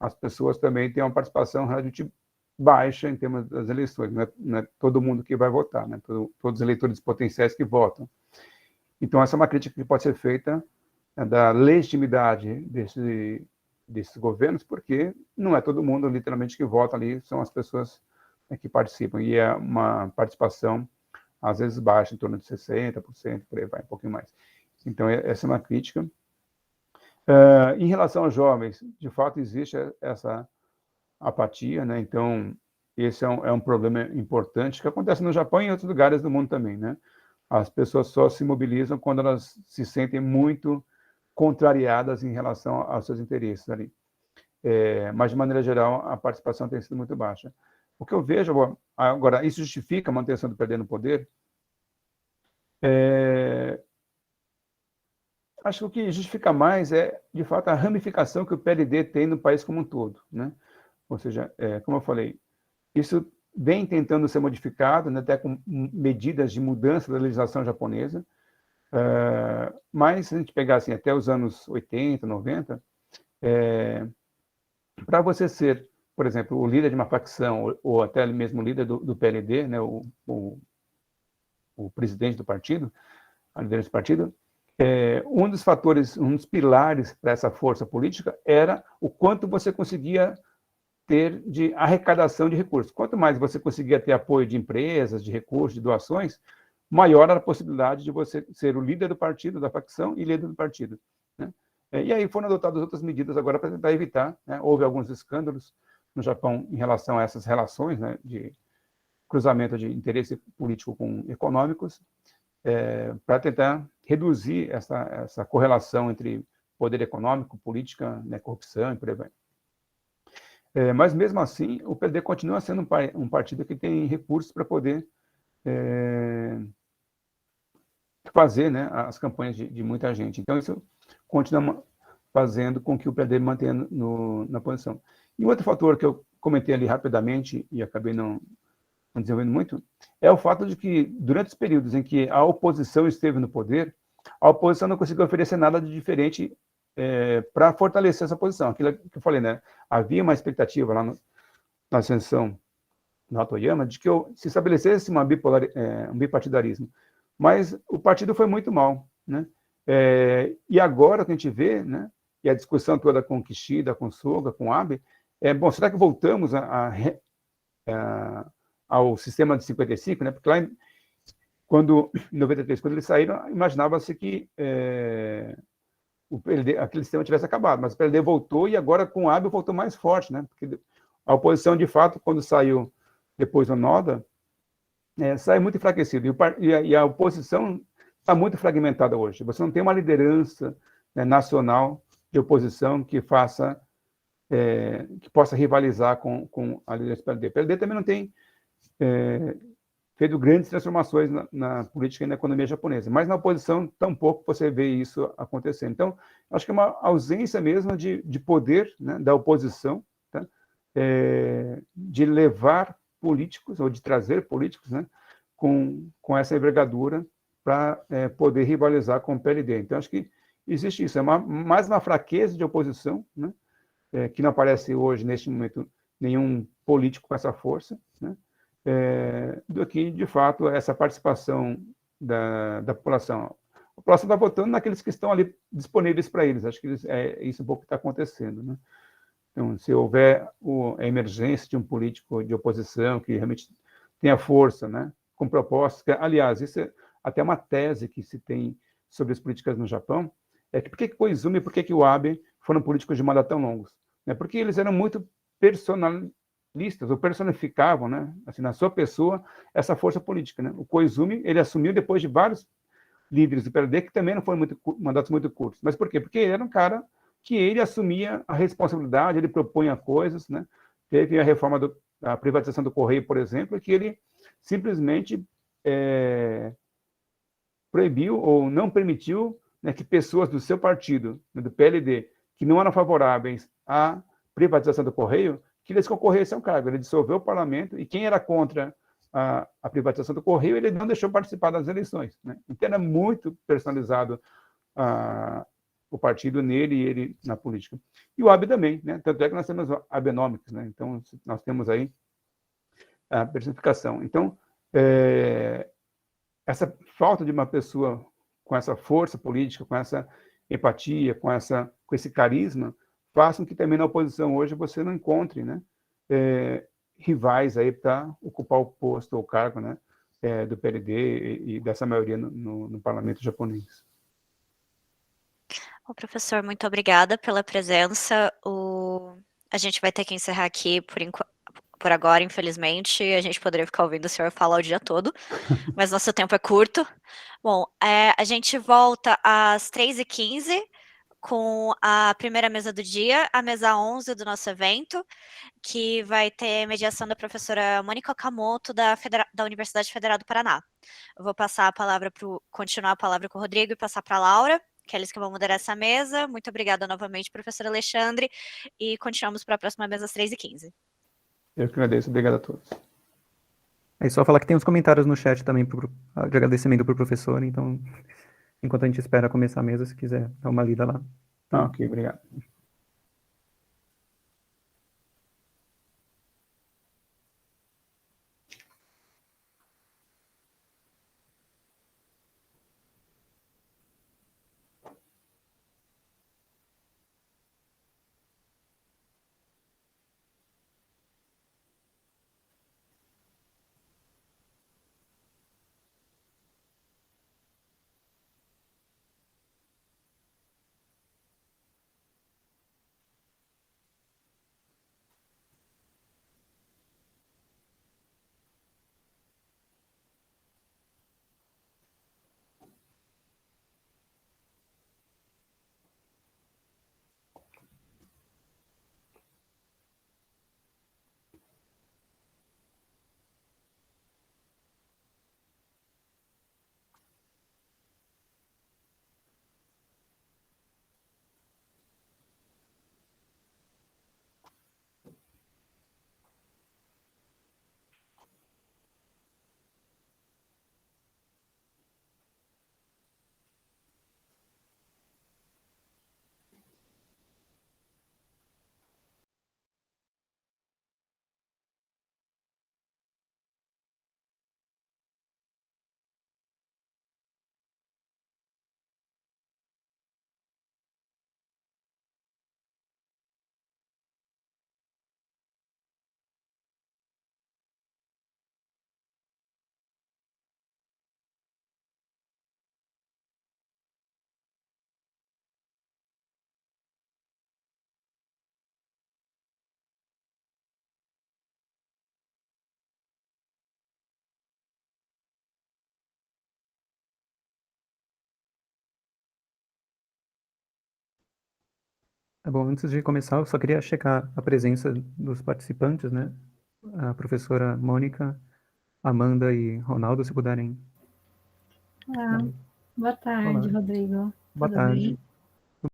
as pessoas também têm uma participação relativamente baixa em termos das eleições. Não é todo mundo que vai votar, né? Todos os eleitores potenciais que votam. Então, essa é uma crítica que pode ser feita, né, da legitimidade desses governos, porque não é todo mundo, literalmente, que vota ali, são as pessoas, né, que participam. E é uma participação, às vezes, baixa, em torno de 60%, por aí vai, um pouquinho mais. Então, essa é uma crítica. Em relação aos jovens, de fato, existe essa apatia, né? Então, esse é um problema importante que acontece no Japão e em outros lugares do mundo também, né? As pessoas só se mobilizam quando elas se sentem muito contrariadas em relação aos seus interesses ali. Mas, de maneira geral, a participação tem sido muito baixa. O que eu vejo, agora, isso justifica a manutenção do PLD no poder? acho que o que justifica mais é, de fato, a ramificação que o PLD tem no país como um todo, né? Ou seja, como eu falei, isso vem tentando ser modificado, né, até com medidas de mudança da legislação japonesa, mas se a gente pegar assim, até os anos 80, 90, para você ser, por exemplo, o líder de uma facção, ou até mesmo o líder do PLD, né, o presidente do partido, a liderança do partido, um dos fatores, um dos pilares para essa força política era o quanto você conseguia ter de arrecadação de recursos. Quanto mais você conseguia ter apoio de empresas, de recursos, de doações, maior era a possibilidade de você ser o líder do partido, da facção e líder do partido, né? E aí foram adotadas outras medidas agora para tentar evitar, né? Houve alguns escândalos no Japão em relação a essas relações, né, de cruzamento de interesse político com econômicos, para tentar reduzir essa correlação entre poder econômico, política, né, corrupção e por aí vai. Mas, mesmo assim, o PLD continua sendo um partido que tem recursos para poder fazer, né, as campanhas de muita gente. Então, isso continua fazendo com que o PLD mantenha na posição. E outro fator que eu comentei ali rapidamente e acabei não desenvolvendo muito, é o fato de que, durante os períodos em que a oposição esteve no poder, a oposição não conseguiu oferecer nada de diferente para fortalecer essa posição. Aquilo que eu falei, né? Havia uma expectativa lá na ascensão do Hatoyama de que se estabelecesse um bipartidarismo. Mas o partido foi muito mal, né? E agora o que a gente vê, né? E a discussão toda com Kishida, com Soga, com Abe, bom, será que voltamos ao sistema de 55, né? Porque lá em 93, quando eles saíram, imaginava-se que o PLD, aquele sistema tivesse acabado, mas o PLD voltou e agora com o Abe voltou mais forte, né? Porque a oposição, de fato, quando saiu depois do Noda, saiu muito enfraquecido. E a oposição está muito fragmentada hoje. Você não tem uma liderança, né, nacional de oposição que possa rivalizar com a liderança do PLD. O PLD também não tem feito grandes transformações na política e na economia japonesa, mas na oposição, tampouco você vê isso acontecendo. Então, acho que é uma ausência mesmo de poder, né, da oposição, tá? De levar políticos, ou de trazer políticos, né, com essa envergadura para poder rivalizar com o PLD. Então, acho que existe isso, mais uma fraqueza de oposição, né, que não aparece hoje, neste momento, nenhum político com essa força, né, do que, de fato, essa participação da população. A população está votando naqueles que estão ali disponíveis para eles. Acho que é isso um pouco que está acontecendo, né? Então, se houver a emergência de um político de oposição que realmente tenha força, né, com propostas, aliás, isso é até uma tese que se tem sobre as políticas no Japão, que por que Koizumi e por que o Abe foram políticos de mandato tão longos? Porque eles eram muito personalistas, ou personificavam, né, assim, na sua pessoa, essa força política, né? O Koizumi, ele assumiu depois de vários líderes do PLD que também não foram mandatos muito curtos. Mas por quê? Porque ele era um cara que ele assumia a responsabilidade, ele propunha coisas, né? Teve a reforma da privatização do Correio, por exemplo, que ele simplesmente proibiu ou não permitiu, né, que pessoas do seu partido, né, do PLD, que não eram favoráveis à privatização do Correio, que eles concorressem ao cargo. Ele dissolveu o parlamento e quem era contra a privatização do Correio, ele não deixou participar das eleições, né? Então era muito personalizado o partido nele e ele na política. E o Abe também, né? Tanto é que nós temos Abenomics, né? Então nós temos aí a personificação. Então, essa falta de uma pessoa com essa força política, com essa empatia, com esse carisma, faz com que também na oposição hoje você não encontre, né, rivais aí para ocupar o posto ou o cargo, né, do PLD e dessa maioria no parlamento japonês. Bom, professor, muito obrigada pela presença. A gente vai ter que encerrar aqui por agora, infelizmente. A gente poderia ficar ouvindo o senhor falar o dia todo, mas nosso tempo é curto. Bom, a gente volta às 3h15 com a primeira mesa do dia, a mesa 11 do nosso evento, que vai ter mediação da professora Mônica Okamoto, da Universidade Federal do Paraná. Eu vou passar a palavra continuar a palavra com o Rodrigo e passar para a Laura. Aqueles que vão moderar essa mesa. Muito obrigada novamente, professor Alexandre, e continuamos para a próxima mesa às 3h15. Eu que agradeço, obrigado a todos. É só falar que tem uns comentários no chat também de agradecimento para o professor, então, enquanto a gente espera começar a mesa, se quiser dar uma lida lá. Ok, obrigado. Tá bom, antes de começar, eu só queria checar a presença dos participantes, né? A professora Mônica, Amanda e Ronaldo, se puderem. Olá, boa tarde, Olá. Rodrigo. Boa Tudo tarde. bem?